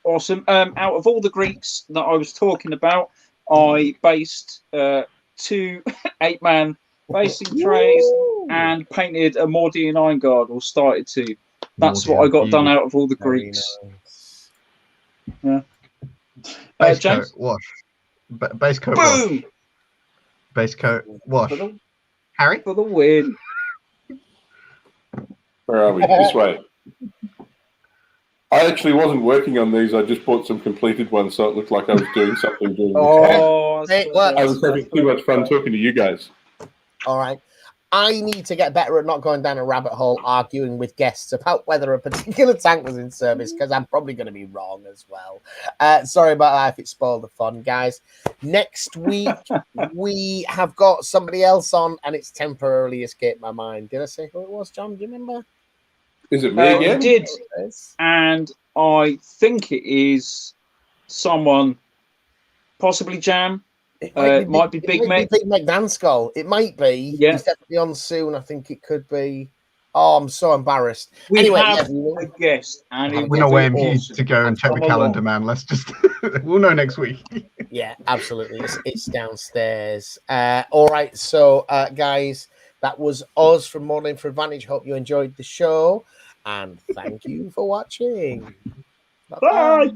Awesome. Out of all the Greeks that I was talking about, I based 2 8-man basing trays and painted a Mordian Iron Guard, or started to. That's what I got done out of all the Greeks. Nice. Yeah. Base James? coat, wash. Base coat, Boom! wash. Base coat, wash. Harry? For the win. Where are we? This way. I actually wasn't working on these. I just bought some completed ones, so it looked like I was doing something during the test. I was having too much fun talking to you guys. All right. I need to get better at not going down a rabbit hole arguing with guests about whether a particular tank was in service, because I'm probably going to be wrong as well. Sorry about that if it spoiled the fun, guys. Next week, we have got somebody else on, and it's temporarily escaped my mind. Did I say who it was, John? Do you remember? Is it me again? I did, and I think it is someone, possibly Jam. It might be Big Mac. Big Mac Danskull. It might be. Yeah. He's definitely on soon. I think it could be. Oh, I'm so embarrassed. We anyway, have a guest, and we're not waiting for you to go and check the calendar, man. Let's just we'll know next week. Yeah, absolutely. It's downstairs. All right, so guys, that was us from Modeling for Advantage. Hope you enjoyed the show, and thank you for watching. Bye.